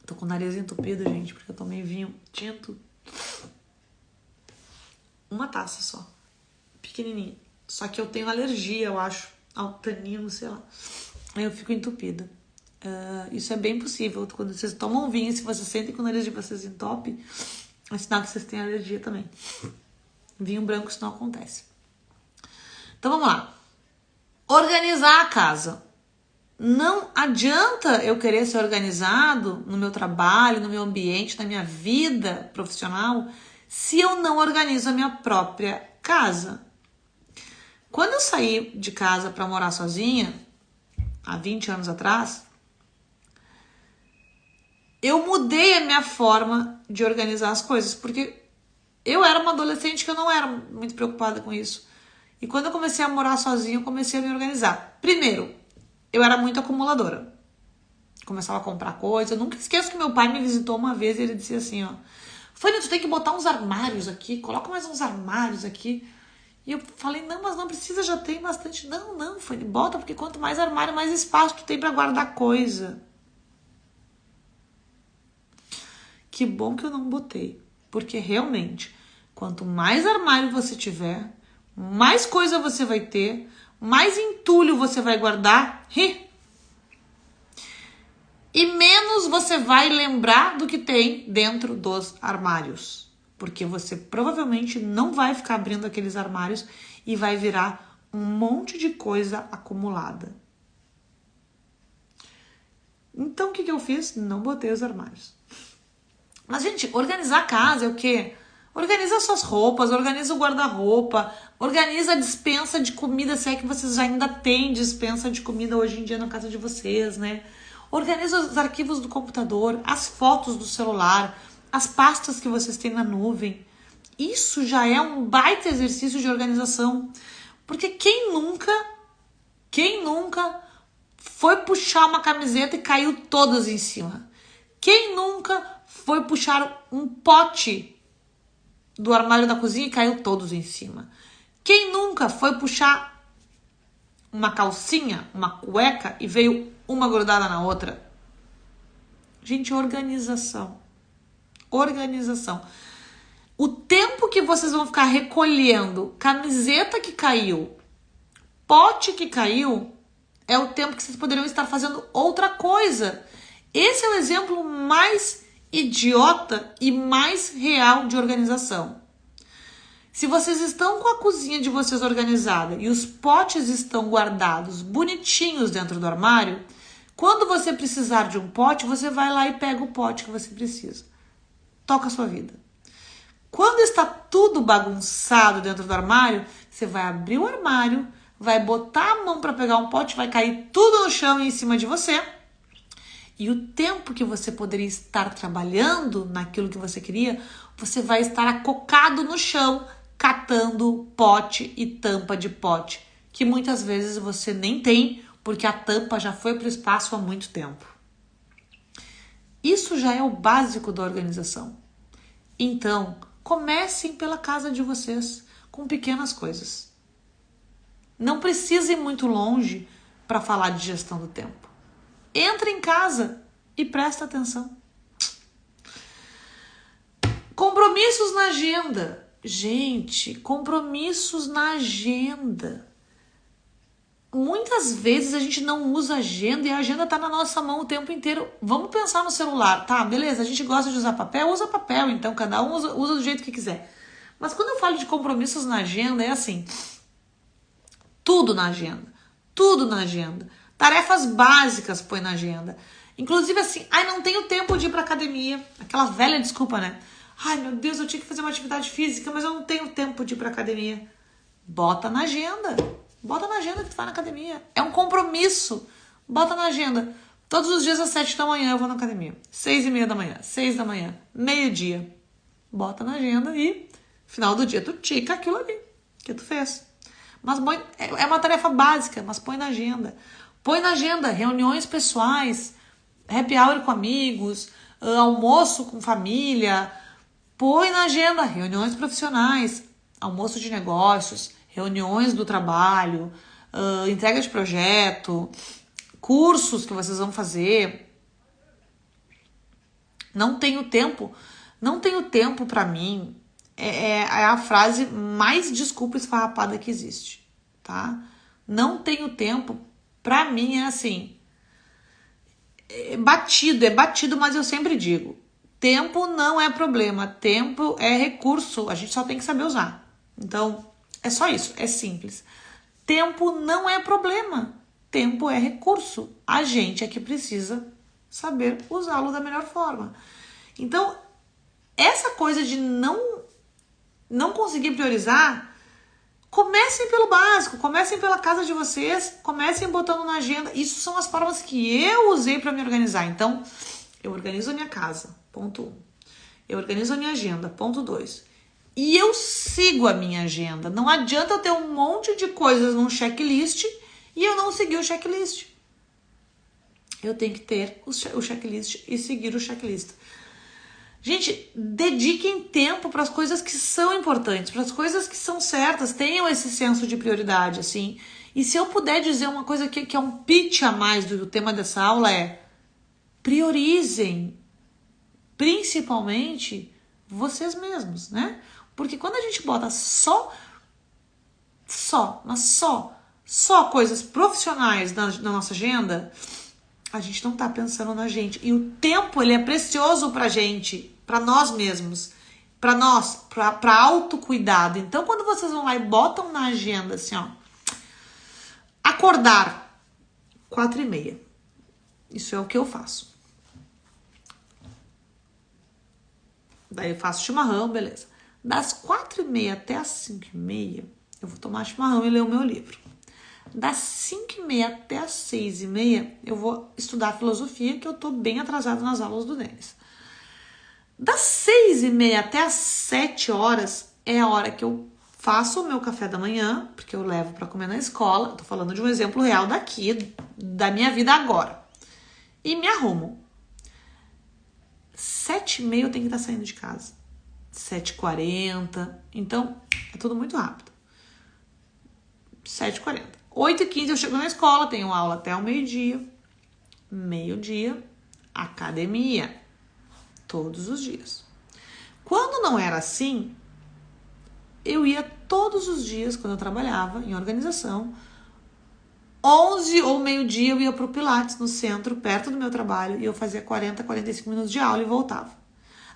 Tô com o nariz entupido, gente, porque eu tomei vinho tinto. Uma taça só. Pequenininha. Só que eu tenho alergia, eu acho, ao tanino, sei lá. Aí eu fico entupida. Isso é bem possível. Quando vocês tomam vinho, se vocês sentem que o nariz de vocês entope, é sinal que vocês têm alergia também. Vinho branco isso não acontece. Então vamos lá. Organizar a casa. Não adianta eu querer ser organizado no meu trabalho, no meu ambiente, na minha vida profissional, se eu não organizo a minha própria casa. Quando eu saí de casa para morar sozinha, há 20 anos atrás, eu mudei a minha forma de organizar as coisas, porque eu era uma adolescente que eu não era muito preocupada com isso. E quando eu comecei a morar sozinha, eu comecei a me organizar. Primeiro, eu era muito acumuladora. Começava a comprar coisa. Eu nunca esqueço que meu pai me visitou uma vez e ele disse assim, Fanny, tu tem que botar uns armários aqui, coloca mais uns armários aqui. E eu falei, não, mas não precisa, já tem bastante. Não, Fanny, bota, porque quanto mais armário, mais espaço tu tem pra guardar coisa. Que bom que eu não botei. Porque realmente, quanto mais armário você tiver, mais coisa você vai ter, mais entulho você vai guardar e menos você vai lembrar do que tem dentro dos armários. Porque você provavelmente não vai ficar abrindo aqueles armários e vai virar um monte de coisa acumulada. Então o que eu fiz? Não botei os armários. Mas, gente, organizar a casa é o quê? Organiza suas roupas, organiza o guarda-roupa, organiza a despensa de comida, se é que vocês já ainda têm despensa de comida hoje em dia na casa de vocês, né? Organiza os arquivos do computador, as fotos do celular, as pastas que vocês têm na nuvem. Isso já é um baita exercício de organização. Porque quem nunca foi puxar uma camiseta e caiu todas em cima? Quem nunca foi puxar um pote do armário da cozinha e caiu todos em cima? Quem nunca foi puxar uma calcinha, uma cueca e veio uma grudada na outra? Gente, organização. Organização. O tempo que vocês vão ficar recolhendo camiseta que caiu, pote que caiu, é o tempo que vocês poderiam estar fazendo outra coisa. Esse é o exemplo mais idiota e mais real de organização. Se vocês estão com a cozinha de vocês organizada e os potes estão guardados bonitinhos dentro do armário, quando você precisar de um pote, você vai lá e pega o pote que você precisa. toca a sua vida. Quando está tudo bagunçado dentro do armário, você vai abrir o armário, vai botar a mão para pegar um pote, vai cair tudo no chão e em cima de você. E o tempo que você poderia estar trabalhando naquilo que você queria, você vai estar acocado no chão, catando pote e tampa de pote, que muitas vezes você nem tem, porque a tampa já foi para o espaço há muito tempo. Isso já é o básico da organização. Então, comecem pela casa de vocês, com pequenas coisas. Não precisa ir muito longe para falar de gestão do tempo. Entra em casa e presta atenção. Compromissos na agenda. Gente, compromissos na agenda. Muitas vezes a gente não usa agenda e a agenda tá na nossa mão o tempo inteiro. Vamos pensar no celular, tá? Beleza, a gente gosta de usar papel, usa papel, então cada um usa do jeito que quiser. Mas quando eu falo de compromissos na agenda, é assim, tudo na agenda, tudo na agenda. Tarefas básicas põe na agenda. Inclusive assim, não tenho tempo de ir pra academia. Aquela velha desculpa, né? Ai, meu Deus, eu tinha que fazer uma atividade física, mas eu não tenho tempo de ir pra academia. Bota na agenda. Bota na agenda que tu vai na academia. É um compromisso. Bota na agenda. Todos os dias às 7 da manhã eu vou na academia. 6:30 da manhã, 6 da manhã, meio-dia. Bota na agenda e final do dia tu tica aquilo ali que tu fez. Mas é uma tarefa básica, mas põe na agenda. Põe na agenda reuniões pessoais, happy hour com amigos, almoço com família. Põe na agenda reuniões profissionais, almoço de negócios, reuniões do trabalho, entrega de projeto, cursos que vocês vão fazer. Não tenho tempo para mim. É a frase mais desculpa esfarrapada que existe, tá? Não tenho tempo, pra mim é assim, é batido, mas eu sempre digo, tempo não é problema, tempo é recurso, a gente só tem que saber usar. Então, é só isso, é simples. Tempo não é problema, tempo é recurso. A gente é que precisa saber usá-lo da melhor forma. Então, essa coisa de não conseguir priorizar, comecem pelo básico, comecem pela casa de vocês, comecem botando na agenda. Isso são as formas que eu usei para me organizar. Então, eu organizo a minha casa, ponto 1. Eu organizo a minha agenda, ponto 2. E eu sigo a minha agenda. Não adianta eu ter um monte de coisas num checklist e eu não seguir o checklist. Eu tenho que ter o checklist e seguir o checklist. Gente, dediquem tempo para as coisas que são importantes, para as coisas que são certas, tenham esse senso de prioridade, assim. E se eu puder dizer uma coisa que é um pitch a mais do tema dessa aula é: priorizem, principalmente vocês mesmos, né? Porque quando a gente bota só coisas profissionais na nossa agenda, a gente não tá pensando na gente. E o tempo, ele é precioso pra gente, pra nós mesmos, pra autocuidado. Então, quando vocês vão lá e botam na agenda, assim, ó, acordar 4:30. Isso é o que eu faço. Daí eu faço chimarrão, beleza. Das 4:30 até as 5:30, eu vou tomar chimarrão e ler o meu livro. Das 5:30 até as 6:30, eu vou estudar filosofia, que eu tô bem atrasada nas aulas do Denis. Das 6:30 até as 7 horas é a hora que eu faço o meu café da manhã, porque eu levo para comer na escola. Tô falando de um exemplo real daqui, da minha vida agora. E me arrumo. 7:30 eu tenho que estar saindo de casa. 7:40. Então, é tudo muito rápido. 7:40. 8:15 eu chego na escola, tenho aula até o meio-dia. Meio-dia, academia. Todos os dias. Quando não era assim, eu ia todos os dias, quando eu trabalhava em organização, 11 ou meio-dia eu ia pro Pilates, no centro, perto do meu trabalho, e eu fazia 40, 45 minutos de aula e voltava.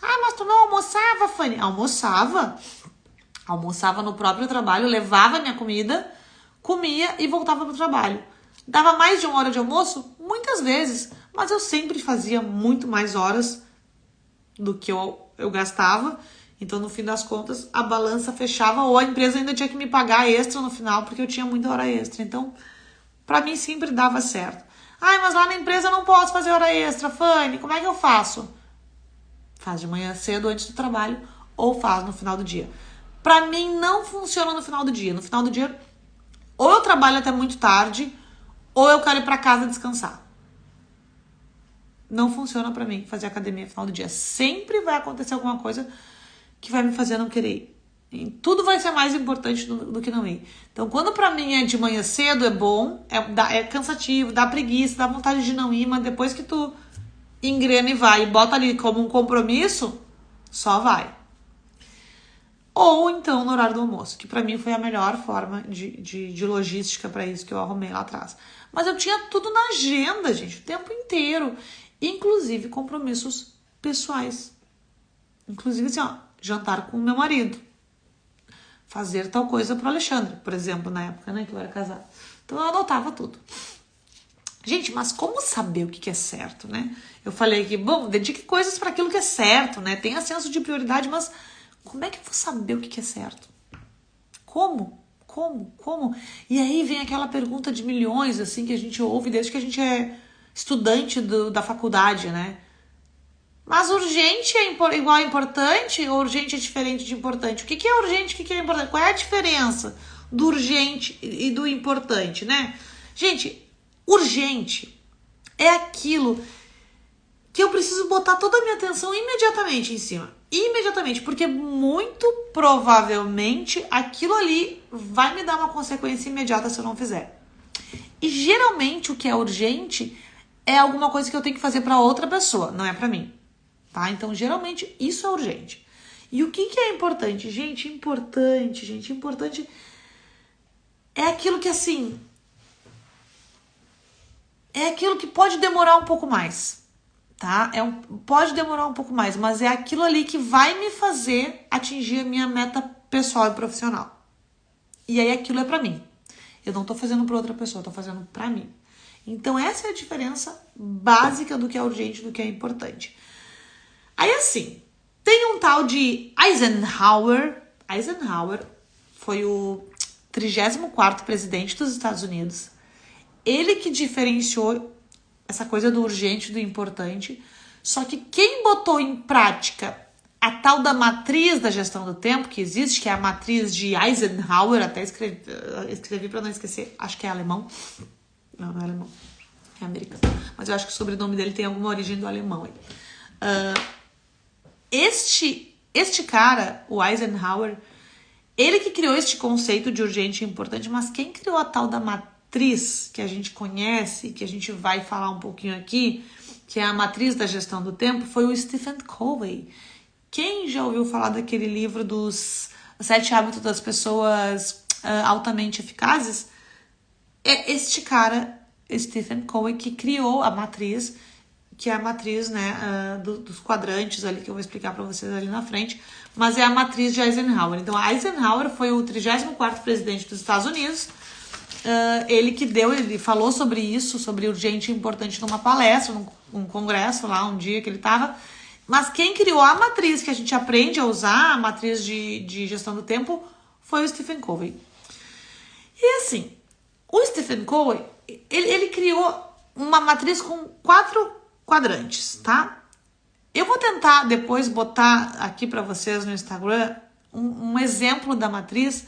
Ah, mas tu não almoçava, Fanny? Almoçava. Almoçava no próprio trabalho, levava minha comida, comia e voltava pro trabalho. Dava mais de 1 hora de almoço? Muitas vezes, mas eu sempre fazia muito mais horas do que eu eu gastava. Então, no fim das contas, a balança fechava ou a empresa ainda tinha que me pagar extra no final, porque eu tinha muita hora extra. Então, pra mim sempre dava certo. Ai, mas lá na empresa eu não posso fazer hora extra, Fanny, como é que eu faço? Faz de manhã cedo antes do trabalho ou faz no final do dia. Pra mim não funciona no final do dia. No final do dia, ou eu trabalho até muito tarde, ou eu quero ir pra casa descansar. Não funciona pra mim fazer academia no final do dia. Sempre vai acontecer alguma coisa que vai me fazer não querer ir. E tudo vai ser mais importante do que não ir. Então, quando pra mim é de manhã cedo, é bom, é cansativo, dá preguiça, dá vontade de não ir, mas depois que tu engrena e vai e bota ali como um compromisso, só vai. Ou então no horário do almoço, que pra mim foi a melhor forma de logística pra isso que eu arrumei lá atrás. Mas eu tinha tudo na agenda, gente, o tempo inteiro. Inclusive compromissos pessoais. Inclusive assim, ó, jantar com o meu marido. Fazer tal coisa pro Alexandre, por exemplo, na época, né, que eu era casada. Então eu anotava tudo. Gente, mas como saber o que é certo, né? Eu falei que, bom, dedique coisas para aquilo que é certo, né? Tenha senso de prioridade, mas como é que eu vou saber o que é certo? Como? Como? E aí vem aquela pergunta de milhões, assim, que a gente ouve desde que a gente é estudante da faculdade, né? Mas urgente é igual a importante ou urgente é diferente de importante? O que é urgente, o que é importante? Qual é a diferença do urgente e do importante, né? Gente, urgente é aquilo que eu preciso botar toda a minha atenção imediatamente em cima. Imediatamente, porque muito provavelmente aquilo ali vai me dar uma consequência imediata se eu não fizer. E geralmente o que é urgente é alguma coisa que eu tenho que fazer para outra pessoa, não é para mim. Tá? Então, geralmente, isso é urgente. E o que é importante? Gente, importante é aquilo que, assim, é aquilo que pode demorar um pouco mais, tá? Pode demorar um pouco mais, mas é aquilo ali que vai me fazer atingir a minha meta pessoal e profissional. E aí, aquilo é pra mim. Eu não tô fazendo pra outra pessoa, eu tô fazendo pra mim. Então, essa é a diferença básica do que é urgente e do que é importante. Aí assim, tem um tal de Eisenhower. Eisenhower foi o 34º presidente dos Estados Unidos. Ele que diferenciou essa coisa do urgente e do importante. Só que quem botou em prática a tal da matriz da gestão do tempo que existe, que é a matriz de Eisenhower, até escrevi para não esquecer, acho que é alemão. Não é alemão, é americano. Mas eu acho que o sobrenome dele tem alguma origem do alemão aí. Este cara, o Eisenhower, ele que criou este conceito de urgente e importante, mas quem criou a tal da matriz que a gente conhece, que a gente vai falar um pouquinho aqui, que é a matriz da gestão do tempo, foi o Stephen Covey. Quem já ouviu falar daquele livro dos 7 hábitos das pessoas altamente eficazes? É este cara, Stephen Covey, que criou a matriz, que é a matriz, né, dos quadrantes ali, que eu vou explicar para vocês ali na frente, mas é a matriz de Eisenhower. Então, Eisenhower foi o 34º presidente dos Estados Unidos, ele falou sobre isso, sobre urgente e importante numa palestra, num congresso lá, um dia que ele estava, mas quem criou a matriz que a gente aprende a usar, a matriz de gestão do tempo, foi o Stephen Covey. E assim, o Stephen Covey, ele criou uma matriz com 4 quadrantes, tá? Eu vou tentar depois botar aqui para vocês no Instagram um exemplo da matriz,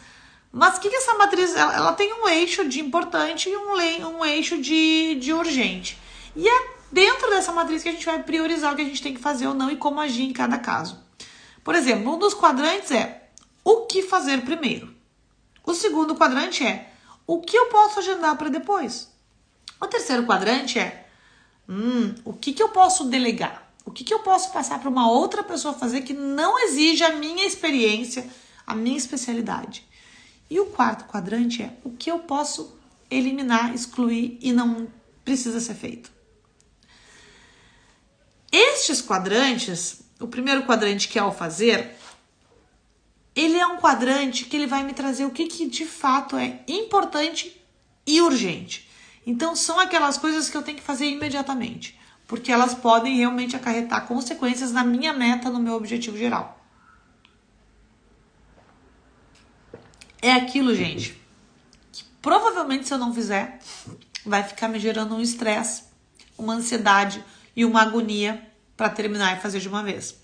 mas o que essa matriz, ela tem um eixo de importante e um eixo de urgente. E é dentro dessa matriz que a gente vai priorizar o que a gente tem que fazer ou não e como agir em cada caso. Por exemplo, um dos quadrantes é o que fazer primeiro. O segundo quadrante é o que eu posso agendar para depois. O terceiro quadrante é o que eu posso delegar? O que eu posso passar para uma outra pessoa fazer que não exige a minha experiência, a minha especialidade? E o quarto quadrante é o que eu posso eliminar, excluir e não precisa ser feito. Estes quadrantes, o primeiro quadrante que é o fazer, ele é um quadrante que ele vai me trazer o que de fato é importante e urgente. Então, são aquelas coisas que eu tenho que fazer imediatamente. porque elas podem realmente acarretar consequências na minha meta, no meu objetivo geral. É aquilo, gente, que provavelmente se eu não fizer, vai ficar me gerando um estresse, uma ansiedade e uma agonia para terminar e fazer de uma vez.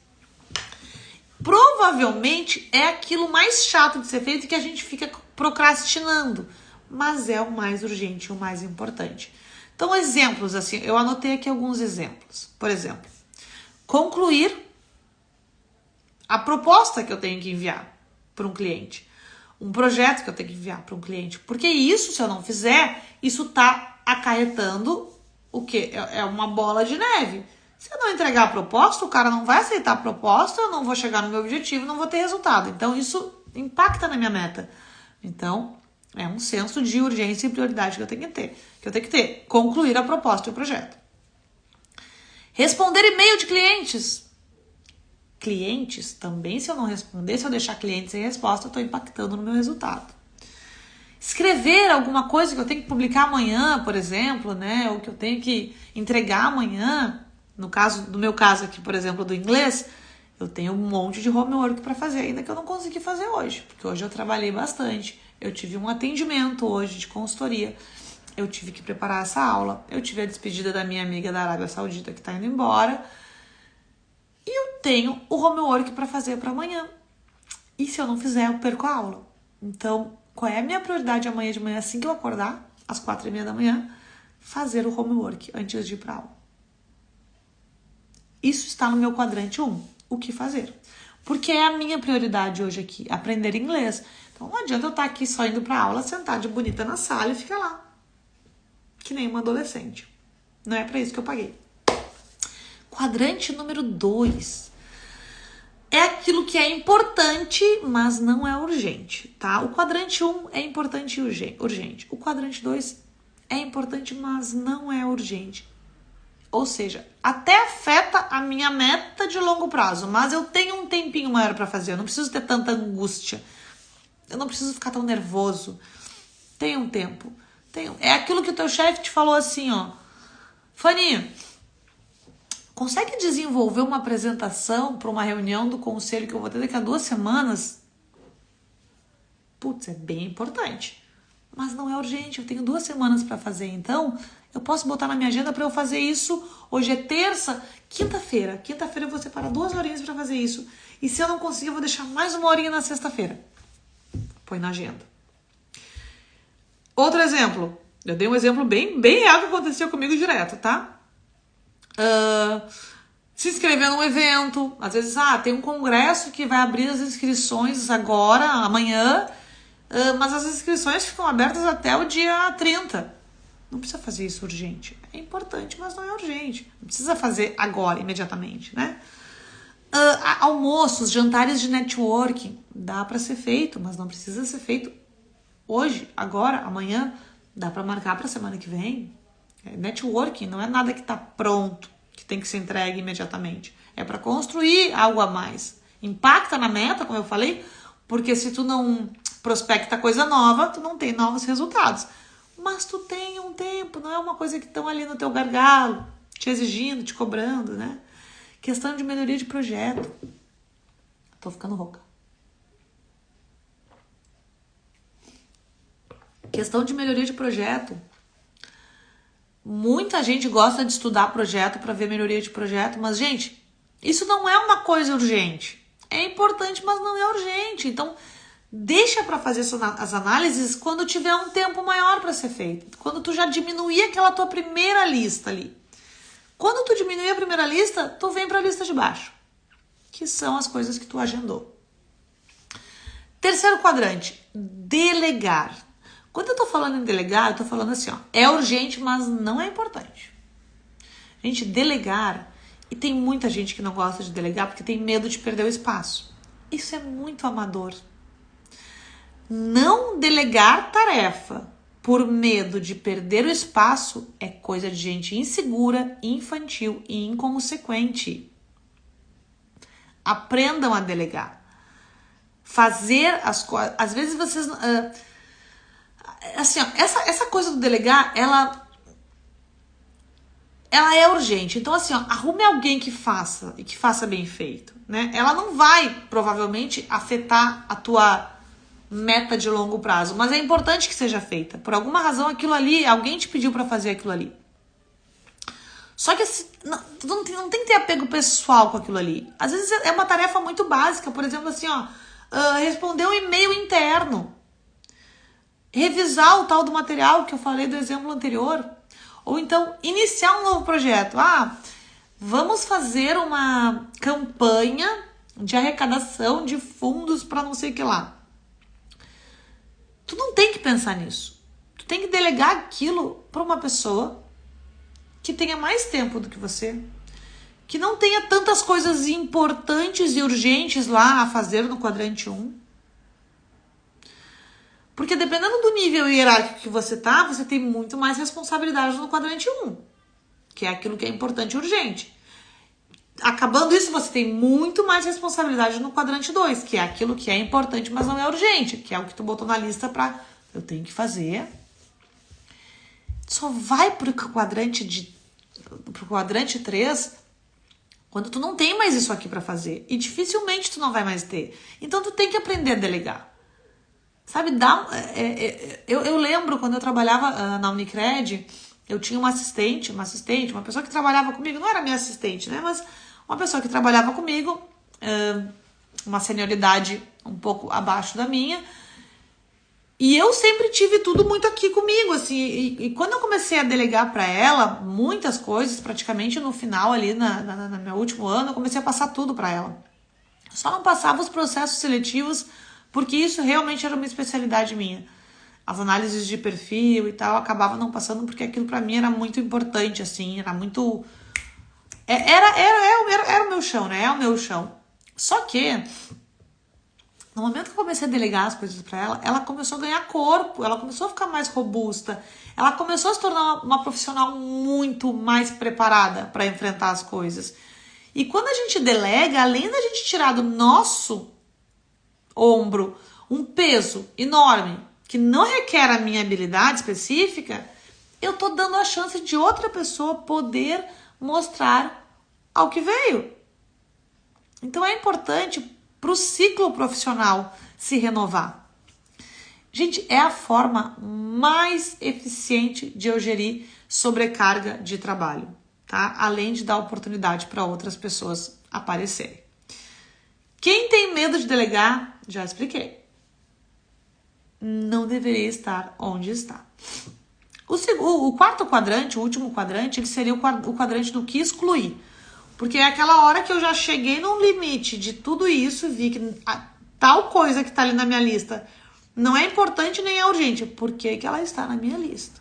Provavelmente é aquilo mais chato de ser feito que a gente fica procrastinando, mas é o mais urgente e o mais importante. Então, exemplos assim, eu anotei aqui alguns exemplos. Por exemplo, concluir a proposta que eu tenho que enviar para um cliente, um projeto que eu tenho que enviar para um cliente, porque isso, se eu não fizer, isso está acarretando o quê? É uma bola de neve. Se eu não entregar a proposta, o cara não vai aceitar a proposta, eu não vou chegar no meu objetivo, não vou ter resultado. Então, isso impacta na minha meta. Então, é um senso de urgência e prioridade que eu tenho que ter. Concluir a proposta e o projeto. Responder e-mail de clientes. Clientes, também se eu não responder, se eu deixar cliente sem resposta, eu estou impactando no meu resultado. Escrever alguma coisa que eu tenho que publicar amanhã, por exemplo, né? Ou que eu tenho que entregar amanhã. No meu caso aqui, por exemplo, do inglês, eu tenho um monte de homework para fazer ainda que eu não consegui fazer hoje, porque hoje eu trabalhei bastante. Eu tive um atendimento hoje de consultoria, eu tive que preparar essa aula, eu tive a despedida da minha amiga da Arábia Saudita que está indo embora, e eu tenho o homework para fazer para amanhã. E se eu não fizer, eu perco a aula. Então, qual é a minha prioridade amanhã de manhã, assim que eu acordar, às 4h30 da manhã, fazer o homework antes de ir para aula. Isso está no meu quadrante 1, o que fazer. Porque é a minha prioridade hoje aqui, aprender inglês. Então não adianta eu estar aqui só indo para aula, sentar de bonita na sala e ficar lá, que nem uma adolescente. Não é para isso que eu paguei. Quadrante número 2. É aquilo que é importante, mas não é urgente, tá? O quadrante 1 é importante e urgente. O quadrante 2 é importante, mas não é urgente. Ou seja, até afeta a minha meta de longo prazo, mas eu tenho um tempinho maior para fazer. Eu não preciso ter tanta angústia. Eu não preciso ficar tão nervoso. Tem um tempo. É aquilo que o teu chefe te falou assim, ó. Fanny, consegue desenvolver uma apresentação para uma reunião do conselho que eu vou ter daqui a 2 semanas? Putz, é bem importante. Mas não é urgente, eu tenho 2 semanas para fazer, então eu posso botar na minha agenda para eu fazer isso. Hoje é terça, quinta-feira. Quinta-feira eu vou separar 2 horinhas para fazer isso. E se eu não conseguir, eu vou deixar mais 1 horinha na sexta-feira. Põe na agenda. Outro exemplo. Eu dei um exemplo bem real que aconteceu comigo direto, tá? Se inscrever num evento. Às vezes, tem um congresso que vai abrir as inscrições agora, amanhã, mas as inscrições ficam abertas até o dia 30. Não precisa fazer isso urgente. É importante, mas não é urgente. Não precisa fazer agora, imediatamente, né? Almoços, jantares de networking. Dá para ser feito, mas não precisa ser feito hoje, agora, amanhã. Dá para marcar para semana que vem. Networking não é nada que está pronto, que tem que ser entregue imediatamente. É para construir algo a mais. Impacta na meta, como eu falei, porque se tu não prospecta coisa nova, tu não tem novos resultados. Mas tu tem um tempo, não é uma coisa que estão ali no teu gargalo, te exigindo, te cobrando, né? Questão de melhoria de projeto. Tô ficando rouca. Questão de melhoria de projeto. Muita gente gosta de estudar projeto para ver melhoria de projeto, mas, gente, isso não é uma coisa urgente. É importante, mas não é urgente. Então, deixa para fazer as análises quando tiver um tempo maior para ser feito. Quando tu já diminuir aquela tua primeira lista ali. Quando tu diminuir a primeira lista, tu vem para a lista de baixo, que são as coisas que tu agendou. Terceiro quadrante, delegar. Quando eu tô falando em delegar, eu tô falando assim, ó, é urgente, mas não é importante. Gente, delegar, e tem muita gente que não gosta de delegar porque tem medo de perder o espaço. Isso é muito amador. Não delegar tarefa por medo de perder o espaço é coisa de gente insegura, infantil e inconsequente. Aprendam a delegar. Fazer as coisas. Às vezes vocês. Assim, ó, essa coisa do delegar, ela ela é urgente. Então, assim, ó, arrume alguém que faça, e que faça bem feito, né? Ela não vai, provavelmente, afetar a tua meta de longo prazo, mas é importante que seja feita. Por alguma razão, aquilo ali, alguém te pediu para fazer aquilo ali. Só que assim, não tem que ter apego pessoal com aquilo ali. Às vezes é uma tarefa muito básica, por exemplo, assim, ó, responder um e-mail interno, revisar o tal do material que eu falei do exemplo anterior, ou então iniciar um novo projeto. Vamos fazer uma campanha de arrecadação de fundos para não sei o que lá. Tu não tem que pensar nisso. Tu tem que delegar aquilo para uma pessoa que tenha mais tempo do que você, que não tenha tantas coisas importantes e urgentes lá a fazer no quadrante 1. Porque dependendo do nível hierárquico que você tá, você tem muito mais responsabilidade no quadrante 1, que é aquilo que é importante e urgente. Acabando isso, você tem muito mais responsabilidade no quadrante 2, que é aquilo que é importante, mas não é urgente, que é o que tu botou na lista pra eu tenho que fazer. Só vai pro quadrante 3 quando tu não tem mais isso aqui pra fazer. E dificilmente tu não vai mais ter. Então tu tem que aprender a delegar. Sabe, eu lembro quando eu trabalhava na Unicred, eu tinha uma pessoa que trabalhava comigo, não era minha assistente, né? Mas uma pessoa que trabalhava comigo, uma senioridade um pouco abaixo da minha. E eu sempre tive tudo muito aqui comigo, assim, e quando eu comecei a delegar para ela muitas coisas, praticamente no final ali, no meu último ano, eu comecei a passar tudo para ela. Só não passava os processos seletivos, porque isso realmente era uma especialidade minha. As análises de perfil e tal, eu acabava não passando, porque aquilo para mim era muito importante, assim, era muito... Era o meu chão, né? É o meu chão. Só que... no momento que eu comecei a delegar as coisas para ela, ela começou a ganhar corpo, ela começou a ficar mais robusta, ela começou a se tornar uma profissional muito mais preparada para enfrentar as coisas. E quando a gente delega, além da gente tirar do nosso ombro um peso enorme, que não requer a minha habilidade específica, eu tô dando a chance de outra pessoa poder mostrar ao que veio. Então é importante para o ciclo profissional se renovar. Gente, é a forma mais eficiente de eu gerir sobrecarga de trabalho, tá? Além de dar oportunidade para outras pessoas aparecerem. Quem tem medo de delegar, já expliquei. Não deveria estar onde está. O quarto quadrante, o último quadrante, ele seria o quadrante do que excluir. Porque é aquela hora que eu já cheguei num limite de tudo isso, vi que tal coisa que tá ali na minha lista não é importante nem é urgente. Por que que ela está na minha lista?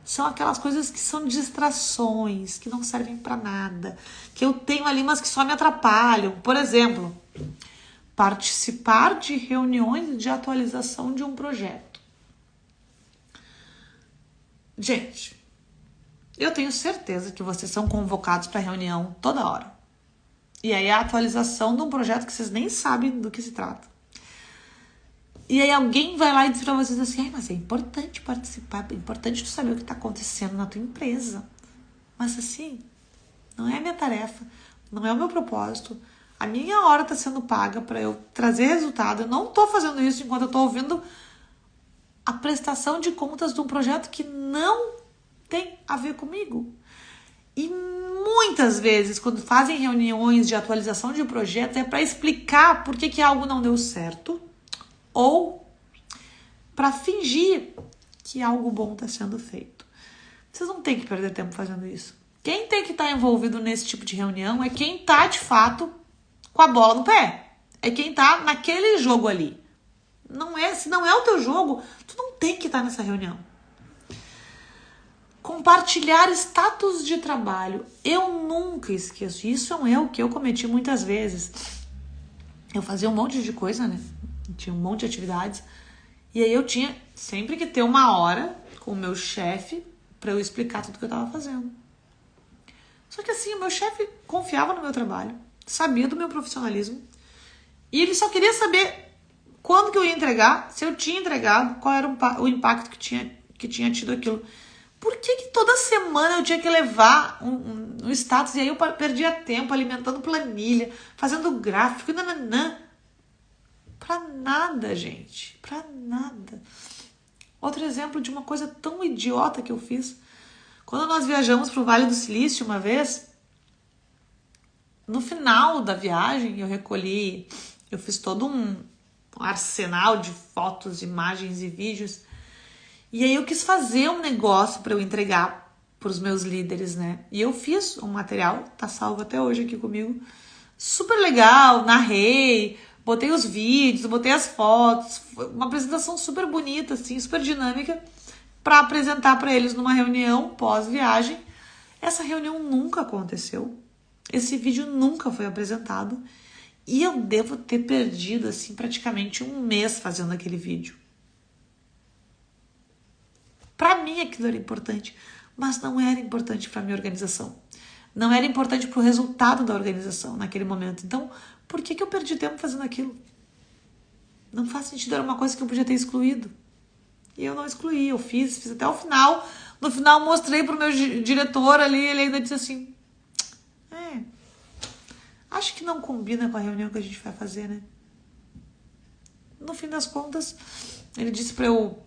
São aquelas coisas que são distrações, que não servem para nada, que eu tenho ali, mas que só me atrapalham. Por exemplo, participar de reuniões de atualização de um projeto. Gente, eu tenho certeza que vocês são convocados para reunião toda hora. E aí a atualização de um projeto que vocês nem sabem do que se trata. E aí alguém vai lá e diz para vocês assim, mas é importante participar, é importante tu saber o que está acontecendo na tua empresa. Mas assim, não é a minha tarefa, não é o meu propósito. A minha hora está sendo paga para eu trazer resultado. Eu não estou fazendo isso enquanto eu estou ouvindo a prestação de contas de um projeto que não tem a ver comigo. E muitas vezes, quando fazem reuniões de atualização de projetos, é para explicar por que algo não deu certo ou para fingir que algo bom está sendo feito. Vocês não têm que perder tempo fazendo isso. Quem tem que estar envolvido nesse tipo de reunião é quem está, de fato, com a bola no pé. É quem está naquele jogo ali. Se não é o teu jogo, tu não tem que estar nessa reunião. Compartilhar status de trabalho. Eu nunca esqueço. Isso é um erro que eu cometi muitas vezes. Eu fazia um monte de coisa, né? Tinha um monte de atividades. E aí eu tinha sempre que ter uma hora com o meu chefe para eu explicar tudo que eu estava fazendo. Só que assim, o meu chefe confiava no meu trabalho, sabia do meu profissionalismo. E ele só queria saber quando que eu ia entregar, se eu tinha entregado, qual era o impacto que tinha tido aquilo. Por que toda semana eu tinha que levar um status e aí eu perdia tempo alimentando planilha, fazendo gráfico, nananã? Pra nada, gente. Pra nada. Outro exemplo de uma coisa tão idiota que eu fiz. Quando nós viajamos pro Vale do Silício uma vez, no final da viagem eu fiz todo um arsenal de fotos, imagens e vídeos. E aí eu quis fazer um negócio para eu entregar para os meus líderes, né? E eu fiz um material, tá salvo até hoje aqui comigo, super legal, narrei, botei os vídeos, botei as fotos, foi uma apresentação super bonita, assim, super dinâmica, para apresentar para eles numa reunião pós-viagem. Essa reunião nunca aconteceu, esse vídeo nunca foi apresentado e eu devo ter perdido, assim, praticamente um mês fazendo aquele vídeo. Para mim aquilo era importante, mas não era importante para a minha organização. Não era importante para o resultado da organização naquele momento. Então, por que eu perdi tempo fazendo aquilo? Não faz sentido, era uma coisa que eu podia ter excluído. E eu não excluí, eu fiz até o final. No final mostrei para o meu diretor ali, ele ainda disse assim, acho que não combina com a reunião que a gente vai fazer, né? No fim das contas, ele disse para eu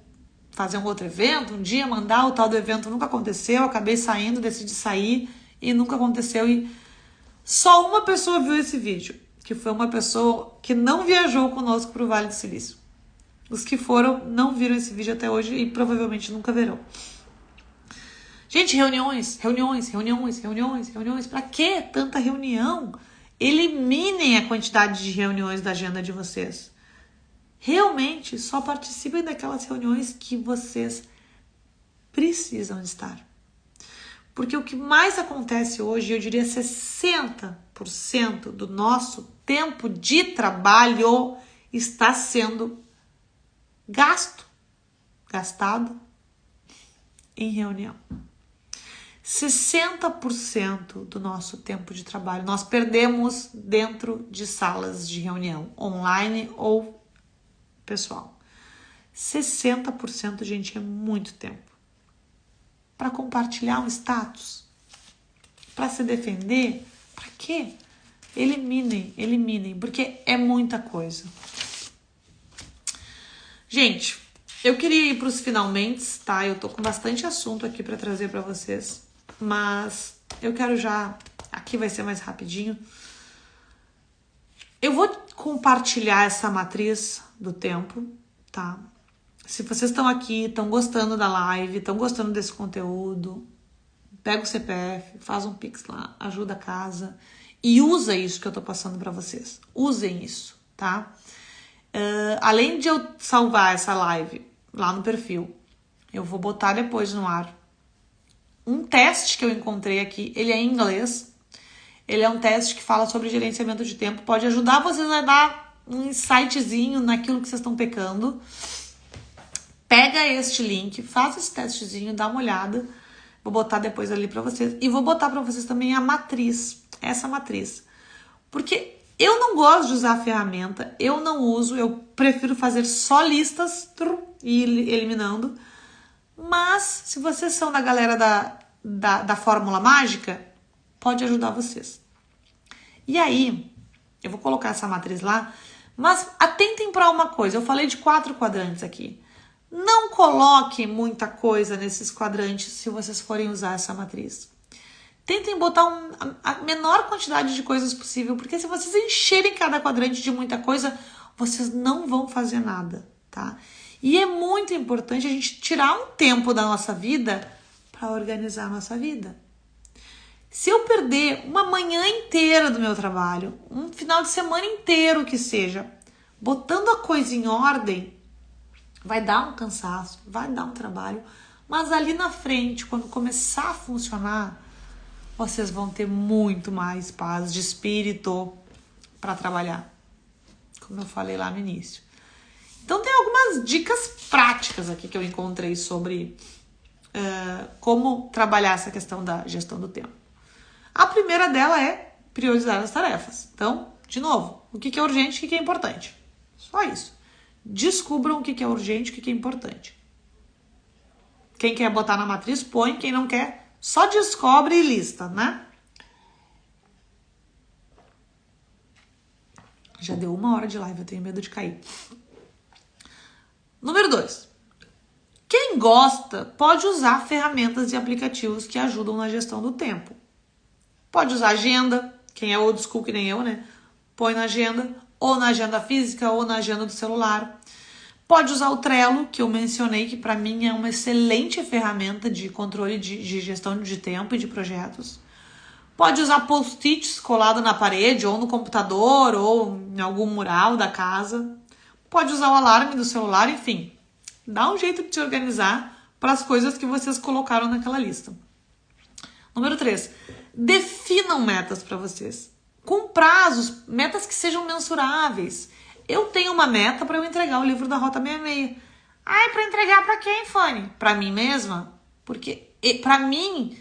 fazer um outro evento, um dia mandar, o tal do evento nunca aconteceu, acabei saindo, decidi sair e nunca aconteceu. E só uma pessoa viu esse vídeo, que foi uma pessoa que não viajou conosco para o Vale do Silício. Os que foram não viram esse vídeo até hoje e provavelmente nunca verão. Gente, reuniões. Para que tanta reunião? Eliminem a quantidade de reuniões da agenda de vocês. Realmente, só participem daquelas reuniões que vocês precisam estar. Porque o que mais acontece hoje, eu diria 60% do nosso tempo de trabalho está sendo gastado em reunião. 60% do nosso tempo de trabalho nós perdemos dentro de salas de reunião, online ou pessoal. 60%, gente, é muito tempo. Para compartilhar um status, para se defender, para quê? Eliminem, porque é muita coisa. Gente, eu queria ir para os finalmente, tá? Eu tô com bastante assunto aqui para trazer para vocês, mas eu quero já, aqui vai ser mais rapidinho. Eu vou compartilhar essa matriz do tempo, tá? Se vocês estão aqui, estão gostando da live, estão gostando desse conteúdo, pega o CPF, faz um Pix lá, ajuda a casa e usa isso que eu tô passando para vocês. Usem isso, tá? Além de eu salvar essa live lá no perfil, eu vou botar depois no ar um teste que eu encontrei aqui. Ele é em inglês. Ele é um teste que fala sobre gerenciamento de tempo. Pode ajudar vocês a dar um insightzinho naquilo que vocês estão pecando. Pega este link, faz esse testezinho, dá uma olhada. Vou botar depois ali para vocês. E vou botar para vocês também a matriz. Essa matriz. Porque eu não gosto de usar a ferramenta. Eu não uso. Eu prefiro fazer só listas e ir eliminando. Mas, se vocês são da galera da fórmula mágica, pode ajudar vocês. E aí, eu vou colocar essa matriz lá, mas atentem para uma coisa. Eu falei de 4 quadrantes aqui. Não coloquem muita coisa nesses quadrantes se vocês forem usar essa matriz. Tentem botar a menor quantidade de coisas possível, porque se vocês encherem cada quadrante de muita coisa, vocês não vão fazer nada, tá? E é muito importante a gente tirar um tempo da nossa vida para organizar a nossa vida. Se eu perder uma manhã inteira do meu trabalho, um final de semana inteiro que seja, botando a coisa em ordem, vai dar um cansaço, vai dar um trabalho, mas ali na frente, quando começar a funcionar, vocês vão ter muito mais paz de espírito para trabalhar, como eu falei lá no início. Então tem algumas dicas práticas aqui que eu encontrei sobre como trabalhar essa questão da gestão do tempo. A primeira dela é priorizar as tarefas. Então, de novo, o que é urgente e o que é importante. Só isso. Descubram o que é urgente e o que é importante. Quem quer botar na matriz, põe. Quem não quer, só descobre e lista, né? Já deu 1 hora de live, eu tenho medo de cair. Número 2. Quem gosta pode usar ferramentas e aplicativos que ajudam na gestão do tempo. Pode usar agenda, quem é old school que nem eu, né? Põe na agenda, ou na agenda física, ou na agenda do celular. Pode usar o Trello, que eu mencionei, que para mim é uma excelente ferramenta de controle de gestão de tempo e de projetos. Pode usar post-its colado na parede, ou no computador, ou em algum mural da casa. Pode usar o alarme do celular, enfim. Dá um jeito de se organizar para as coisas que vocês colocaram naquela lista. Número 3. Definam metas para vocês. Com prazos, metas que sejam mensuráveis. Eu tenho uma meta para eu entregar o livro da Rota 66. Ai, para entregar para quem, Fanny? Para mim mesma? Porque, para mim,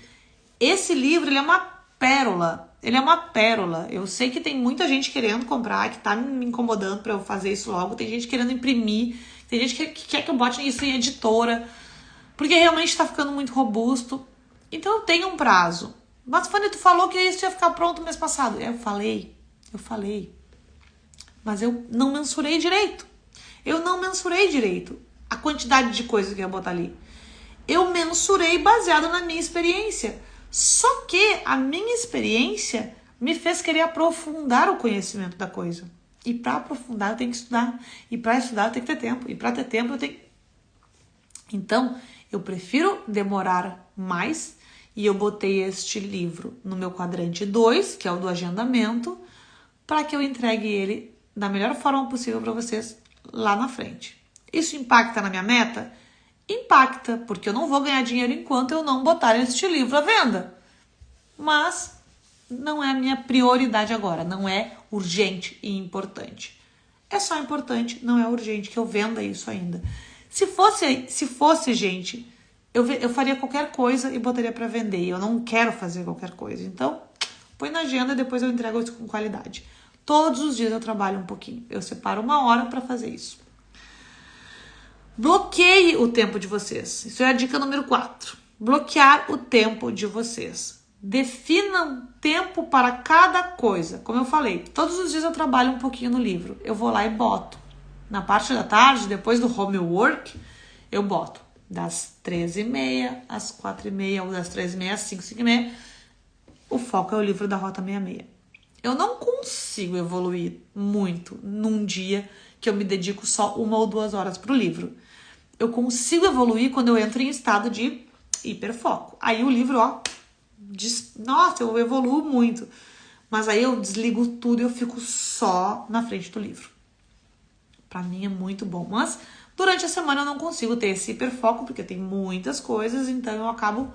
esse livro ele é uma pérola. Ele é uma pérola. Eu sei que tem muita gente querendo comprar, que tá me incomodando para eu fazer isso logo. Tem gente querendo imprimir. Tem gente que quer que eu bote isso em editora. Porque realmente tá ficando muito robusto. Então eu tenho um prazo. Mas, Fanny, tu falou que isso ia ficar pronto mês passado. Eu falei. Mas eu não mensurei direito. Eu não mensurei direito a quantidade de coisas que eu ia botar ali. Eu mensurei baseado na minha experiência. Só que a minha experiência me fez querer aprofundar o conhecimento da coisa. E para aprofundar eu tenho que estudar. E para estudar eu tenho que ter tempo. E para ter tempo eu tenho... Então, eu prefiro demorar mais. E eu botei este livro no meu quadrante 2, que é o do agendamento, para que eu entregue ele da melhor forma possível para vocês lá na frente. Isso impacta na minha meta? Impacta, porque eu não vou ganhar dinheiro enquanto eu não botar este livro à venda. Mas não é a minha prioridade agora, não é urgente e importante. É só importante, não é urgente que eu venda isso ainda. Se fosse gente, eu faria qualquer coisa e botaria para vender. Eu não quero fazer qualquer coisa. Então, põe na agenda e depois eu entrego isso com qualidade. Todos os dias eu trabalho um pouquinho. Eu separo 1 hora para fazer isso. Bloqueie o tempo de vocês. Isso é a dica número 4. Bloquear o tempo de vocês. Definam tempo para cada coisa. Como eu falei, todos os dias eu trabalho um pouquinho no livro. Eu vou lá e boto. Na parte da tarde, depois do homework, eu boto das 13h30 às 4h30, ou das 13h30 às 5h30. O foco é o livro da Rota 66. Eu não consigo evoluir muito num dia que eu me dedico só 1 ou 2 horas para o livro. Eu consigo evoluir quando eu entro em estado de hiperfoco. Aí o livro, nossa, eu evoluo muito. Mas aí eu desligo tudo e eu fico só na frente do livro. Para mim é muito bom. Mas durante a semana eu não consigo ter esse hiperfoco, porque tem muitas coisas, então eu acabo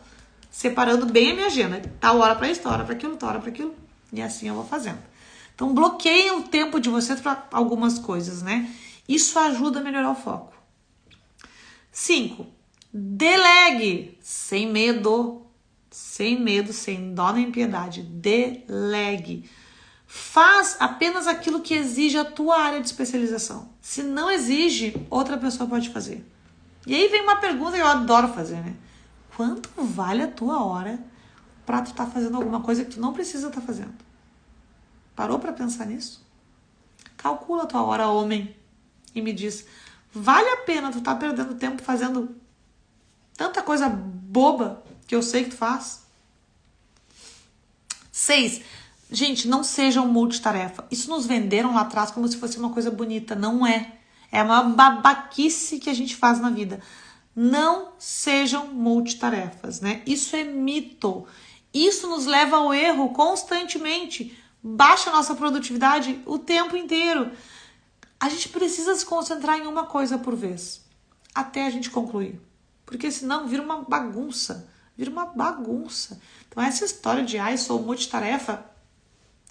separando bem a minha agenda. Tal hora para isso, tal hora para aquilo, tal hora para aquilo. E assim eu vou fazendo. Então, bloqueiem o tempo de vocês para algumas coisas, né? Isso ajuda a melhorar o foco. 5. Delegue. Sem medo. Sem medo, sem dó nem piedade. Delegue. Faz apenas aquilo que exige a tua área de especialização. Se não exige, outra pessoa pode fazer. E aí vem uma pergunta que eu adoro fazer, né? Quanto vale a tua hora para tu estar fazendo alguma coisa que tu não precisa estar fazendo? Parou para pensar nisso? Calcula a tua hora, homem, e me diz, vale a pena tu estar perdendo tempo fazendo tanta coisa boba que eu sei que tu faz? 6. Gente, não sejam multitarefa. Isso nos venderam lá atrás como se fosse uma coisa bonita. Não é. É a maior babaquice que a gente faz na vida. Não sejam multitarefas, né? Isso é mito. Isso nos leva ao erro constantemente. Baixa a nossa produtividade o tempo inteiro. A gente precisa se concentrar em uma coisa por vez, até a gente concluir. Porque senão vira uma bagunça. Vira uma bagunça. Então essa história de, sou multitarefa,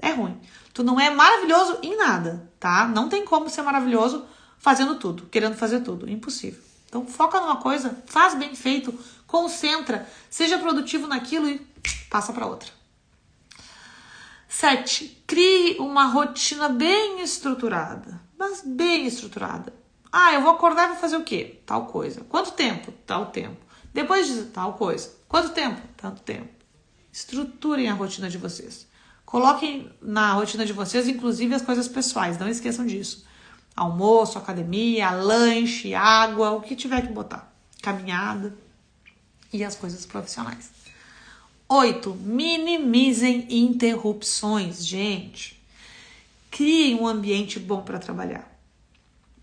é ruim. Tu não é maravilhoso em nada, tá? Não tem como ser maravilhoso fazendo tudo, querendo fazer tudo. Impossível. Então foca numa coisa, faz bem feito, concentra, seja produtivo naquilo e passa para outra. 7. Crie uma rotina bem estruturada. Mas bem estruturada. Eu vou acordar e vou fazer o quê? Tal coisa. Quanto tempo? Tal tempo. Depois de tal coisa. Quanto tempo? Tanto tempo. Estruturem a rotina de vocês. Coloquem na rotina de vocês, inclusive, as coisas pessoais. Não esqueçam disso. Almoço, academia, lanche, água, o que tiver que botar. Caminhada e as coisas profissionais. 8. Minimizem interrupções, gente. Criem um ambiente bom para trabalhar.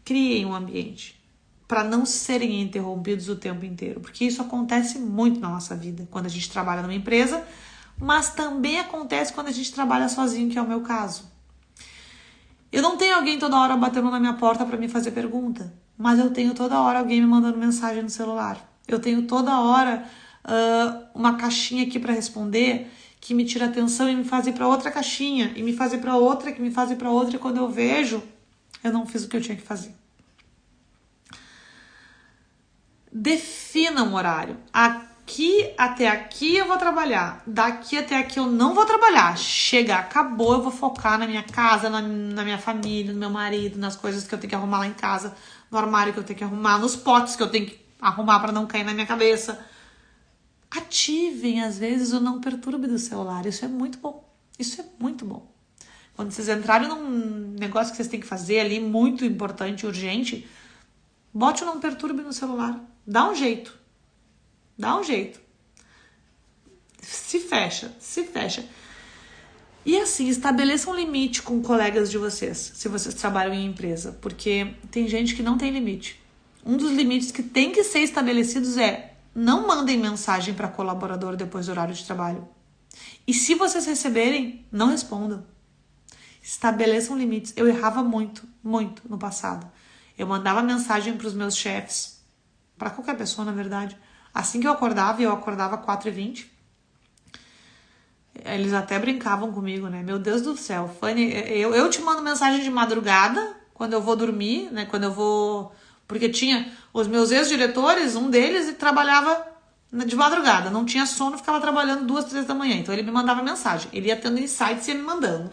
Criem um ambiente para não serem interrompidos o tempo inteiro, porque isso acontece muito na nossa vida, quando a gente trabalha numa empresa, mas também acontece quando a gente trabalha sozinho, que é o meu caso. Eu não tenho alguém toda hora batendo na minha porta para me fazer pergunta, mas eu tenho toda hora alguém me mandando mensagem no celular. Eu tenho toda hora uma caixinha aqui para responder que me tira atenção e me faz ir para outra caixinha, e me faz ir para outra, que me faz ir para outra, e quando eu vejo, eu não fiz o que eu tinha que fazer. Defina um horário. Aqui até aqui eu vou trabalhar. Daqui até aqui eu não vou trabalhar. Chega, acabou, eu vou focar na minha casa, na minha família, no meu marido, nas coisas que eu tenho que arrumar lá em casa, no armário que eu tenho que arrumar, nos potes que eu tenho que arrumar para não cair na minha cabeça. Ativem, às vezes, o não perturbe do celular. Isso é muito bom. Isso é muito bom. Quando vocês entrarem num negócio que vocês têm que fazer ali, muito importante, urgente, bote o não perturbe no celular. Dá um jeito. Dá um jeito. Se fecha. E assim, estabeleça um limite com colegas de vocês, se vocês trabalham em empresa, porque tem gente que não tem limite. Um dos limites que tem que ser estabelecidos é: não mandem mensagem para colaborador depois do horário de trabalho. E se vocês receberem, não respondam. Estabeleçam limites. Eu errava muito no passado. Eu mandava mensagem para os meus chefes, para qualquer pessoa, na verdade. Assim que eu acordava 4h20, eles até brincavam comigo, né? Meu Deus do céu, Fanny, eu te mando mensagem de madrugada, quando eu vou dormir, né? Quando eu vou... Porque tinha os meus ex-diretores, um deles trabalhava de madrugada, não tinha sono, ficava trabalhando 2, 3 da manhã. Então ele me mandava mensagem, ele ia tendo insights e ia me mandando.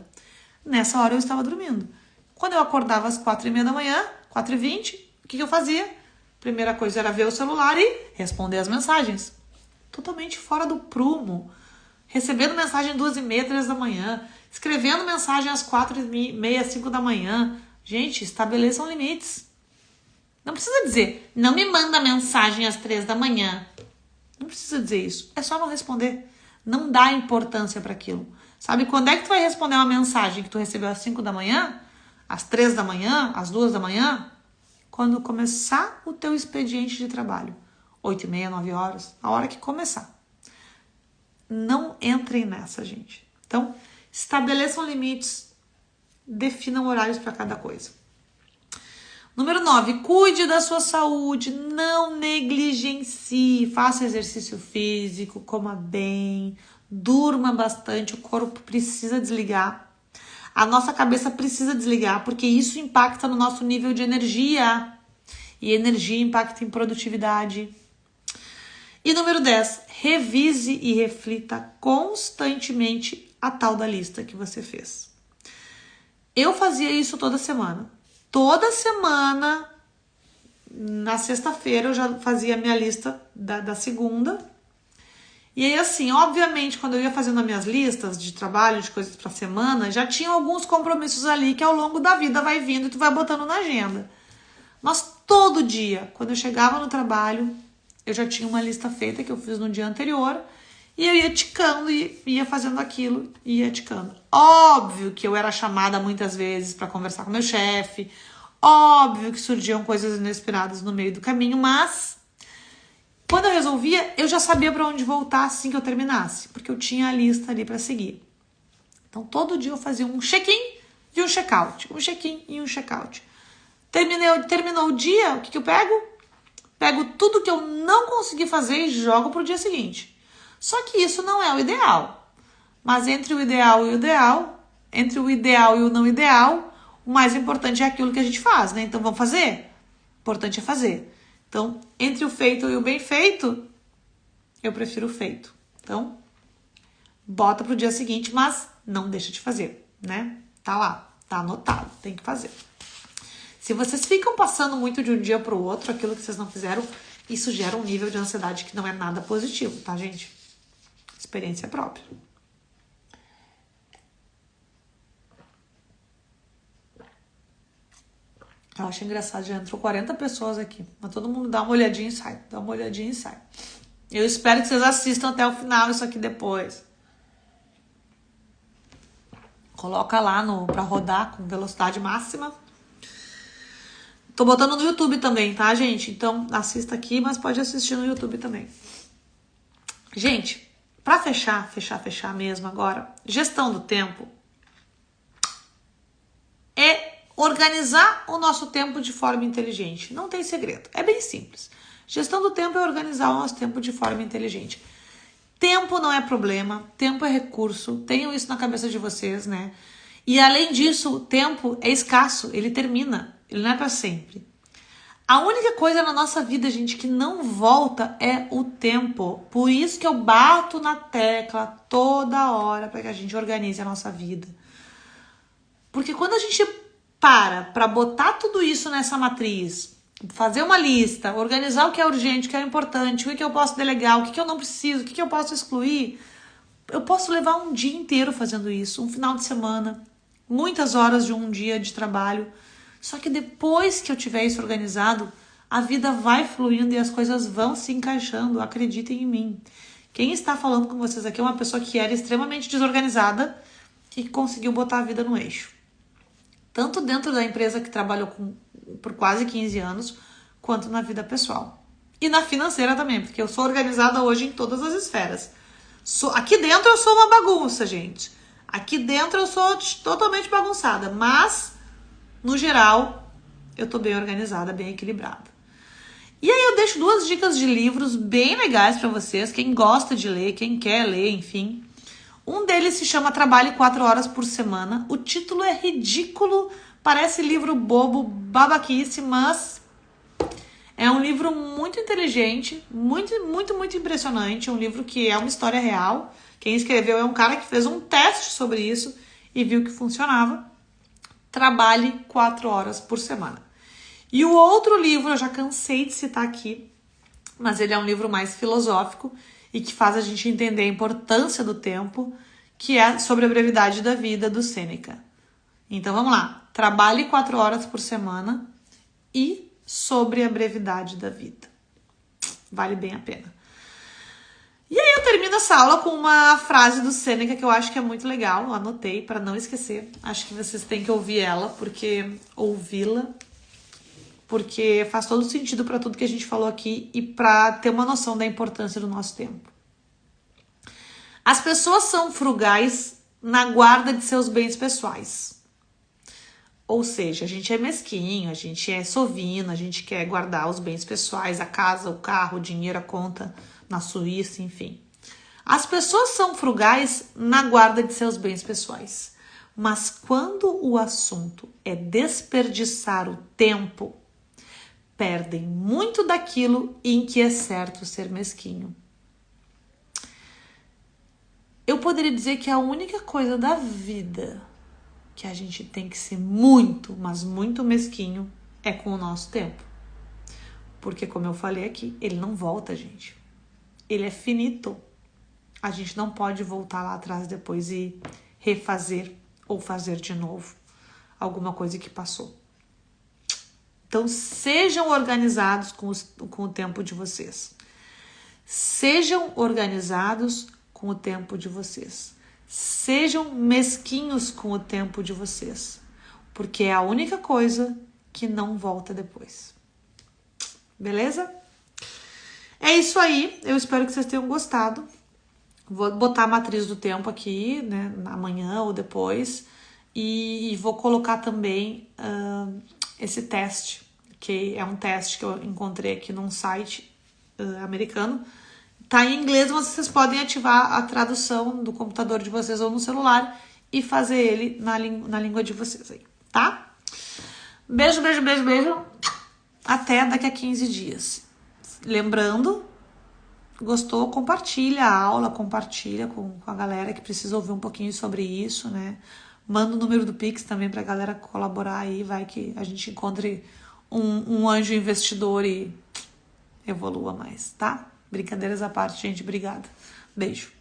Nessa hora eu estava dormindo. Quando eu acordava às 4h30 da manhã, 4h20, o que eu fazia? Primeira coisa era ver o celular e responder as mensagens. Totalmente fora do prumo. Recebendo mensagem 2h30, 3 da manhã. Escrevendo mensagem às 4h30, 5 da manhã. Gente, estabeleçam limites. Não precisa dizer, não me manda mensagem às 3 da manhã. Não precisa dizer isso. É só não responder. Não dá importância para aquilo. Sabe quando é que tu vai responder uma mensagem que tu recebeu às 5 da manhã? Às 3 da manhã? Às 2 da manhã? Quando começar o teu expediente de trabalho. 8h30, 9 horas. A hora que começar. Não entrem nessa, gente. Então, estabeleçam limites. Definam horários para cada coisa. Número 9, cuide da sua saúde, não negligencie, faça exercício físico, coma bem, durma bastante, o corpo precisa desligar, a nossa cabeça precisa desligar, porque isso impacta no nosso nível de energia, e energia impacta em produtividade. E número 10, revise e reflita constantemente a tal da lista que você fez. Eu fazia isso toda semana. Toda semana, na sexta-feira, eu já fazia a minha lista da segunda. E aí, assim, obviamente, quando eu ia fazendo as minhas listas de trabalho, de coisas pra semana, já tinha alguns compromissos ali que ao longo da vida vai vindo e tu vai botando na agenda. Mas todo dia, quando eu chegava no trabalho, eu já tinha uma lista feita que eu fiz no dia anterior. E eu ia ticando e ia fazendo aquilo e ia ticando. Óbvio que eu era chamada muitas vezes para conversar com meu chefe. Óbvio que surgiam coisas inesperadas no meio do caminho, mas quando eu resolvia, eu já sabia para onde voltar assim que eu terminasse, porque eu tinha a lista ali para seguir. Então todo dia eu fazia um check-in e um check-out, um check-in e um check-out. Terminou o dia, o que eu pego? Pego tudo que eu não consegui fazer e jogo pro dia seguinte. Só que isso não é o ideal. Mas entre o ideal e o ideal, entre o ideal e o não ideal, o mais importante é aquilo que a gente faz, né? Então vamos fazer? O importante é fazer. Então, entre o feito e o bem feito, eu prefiro o feito. Então, bota pro dia seguinte, mas não deixa de fazer, né? Tá lá, tá anotado, tem que fazer. Se vocês ficam passando muito de um dia pro outro, aquilo que vocês não fizeram, isso gera um nível de ansiedade que não é nada positivo, tá, gente? Experiência própria. Eu acho engraçado, já entrou 40 pessoas aqui. Mas todo mundo dá uma olhadinha e sai. Dá uma olhadinha e sai. Eu espero que vocês assistam até o final isso aqui depois. Coloca lá pra rodar com velocidade máxima. Tô botando no YouTube também, tá, gente? Então assista aqui, mas pode assistir no YouTube também. Gente, pra fechar mesmo agora, gestão do tempo é organizar o nosso tempo de forma inteligente. Não tem segredo, é bem simples. Gestão do tempo é organizar o nosso tempo de forma inteligente. Tempo não é problema, tempo é recurso, tenham isso na cabeça de vocês, né? E além disso, o tempo é escasso, ele termina, ele não é para sempre. A única coisa na nossa vida, gente, que não volta é o tempo. Por isso que eu bato na tecla toda hora para que a gente organize a nossa vida. Porque quando a gente para botar tudo isso nessa matriz, fazer uma lista, organizar o que é urgente, o que é importante, o que eu posso delegar, o que eu não preciso, o que eu posso excluir, eu posso levar um dia inteiro fazendo isso, um final de semana, muitas horas de um dia de trabalho. Só que depois que eu tiver isso organizado, a vida vai fluindo e as coisas vão se encaixando, acreditem em mim. Quem está falando com vocês aqui é uma pessoa que era extremamente desorganizada e que conseguiu botar a vida no eixo. Tanto dentro da empresa que trabalhou por quase 15 anos, quanto na vida pessoal. E na financeira também, porque eu sou organizada hoje em todas as esferas. Aqui dentro eu sou uma bagunça, gente. Aqui dentro eu sou totalmente bagunçada, mas, no geral, eu tô bem organizada, bem equilibrada. E aí eu deixo 2 dicas de livros bem legais para vocês, quem gosta de ler, quem quer ler, enfim. Um deles se chama Trabalhe 4 horas por semana. O título é ridículo, parece livro bobo, babaquice, mas é um livro muito inteligente, muito impressionante. Um livro que é uma história real. Quem escreveu é um cara que fez um teste sobre isso e viu que funcionava. Trabalhe 4 horas por semana. E o outro livro, eu já cansei de citar aqui, mas ele é um livro mais filosófico e que faz a gente entender a importância do tempo, que é sobre a brevidade da vida, do Sêneca. Então vamos lá, trabalhe 4 horas por semana e sobre a brevidade da vida. Vale bem a pena. E aí eu termino essa aula com uma frase do Sêneca que eu acho que é muito legal, eu anotei para não esquecer. Acho que vocês têm que ouvir ela, porque faz todo sentido para tudo que a gente falou aqui e para ter uma noção da importância do nosso tempo. As pessoas são frugais na guarda de seus bens pessoais. Ou seja, a gente é mesquinho, a gente é sovino, a gente quer guardar os bens pessoais, a casa, o carro, o dinheiro, a conta na Suíça, enfim. As pessoas são frugais na guarda de seus bens pessoais. Mas quando o assunto é desperdiçar o tempo, perdem muito daquilo em que é certo ser mesquinho. Eu poderia dizer que a única coisa da vida que a gente tem que ser muito, mas muito mesquinho é com o nosso tempo. Porque, como eu falei aqui, ele não volta, gente. Ele é finito. A gente não pode voltar lá atrás depois e refazer ou fazer de novo alguma coisa que passou. Então, sejam organizados com o tempo de vocês. Sejam organizados com o tempo de vocês. Sejam mesquinhos com o tempo de vocês. Porque é a única coisa que não volta depois. Beleza? É isso aí. Eu espero que vocês tenham gostado. Vou botar a matriz do tempo aqui, né? Amanhã ou depois. E vou colocar também esse teste, que é um teste que eu encontrei aqui num site americano. Tá em inglês, mas vocês podem ativar a tradução do computador de vocês ou no celular e fazer ele na língua de vocês aí, tá? Beijo, beijo, beijo, beijo. Até daqui a 15 dias. Lembrando, gostou? Compartilha a aula, compartilha com a galera que precisa ouvir um pouquinho sobre isso, né? Manda o número do Pix também pra galera colaborar aí, vai que a gente encontre um anjo investidor e evolua mais, tá? Brincadeiras à parte, gente. Obrigada. Beijo.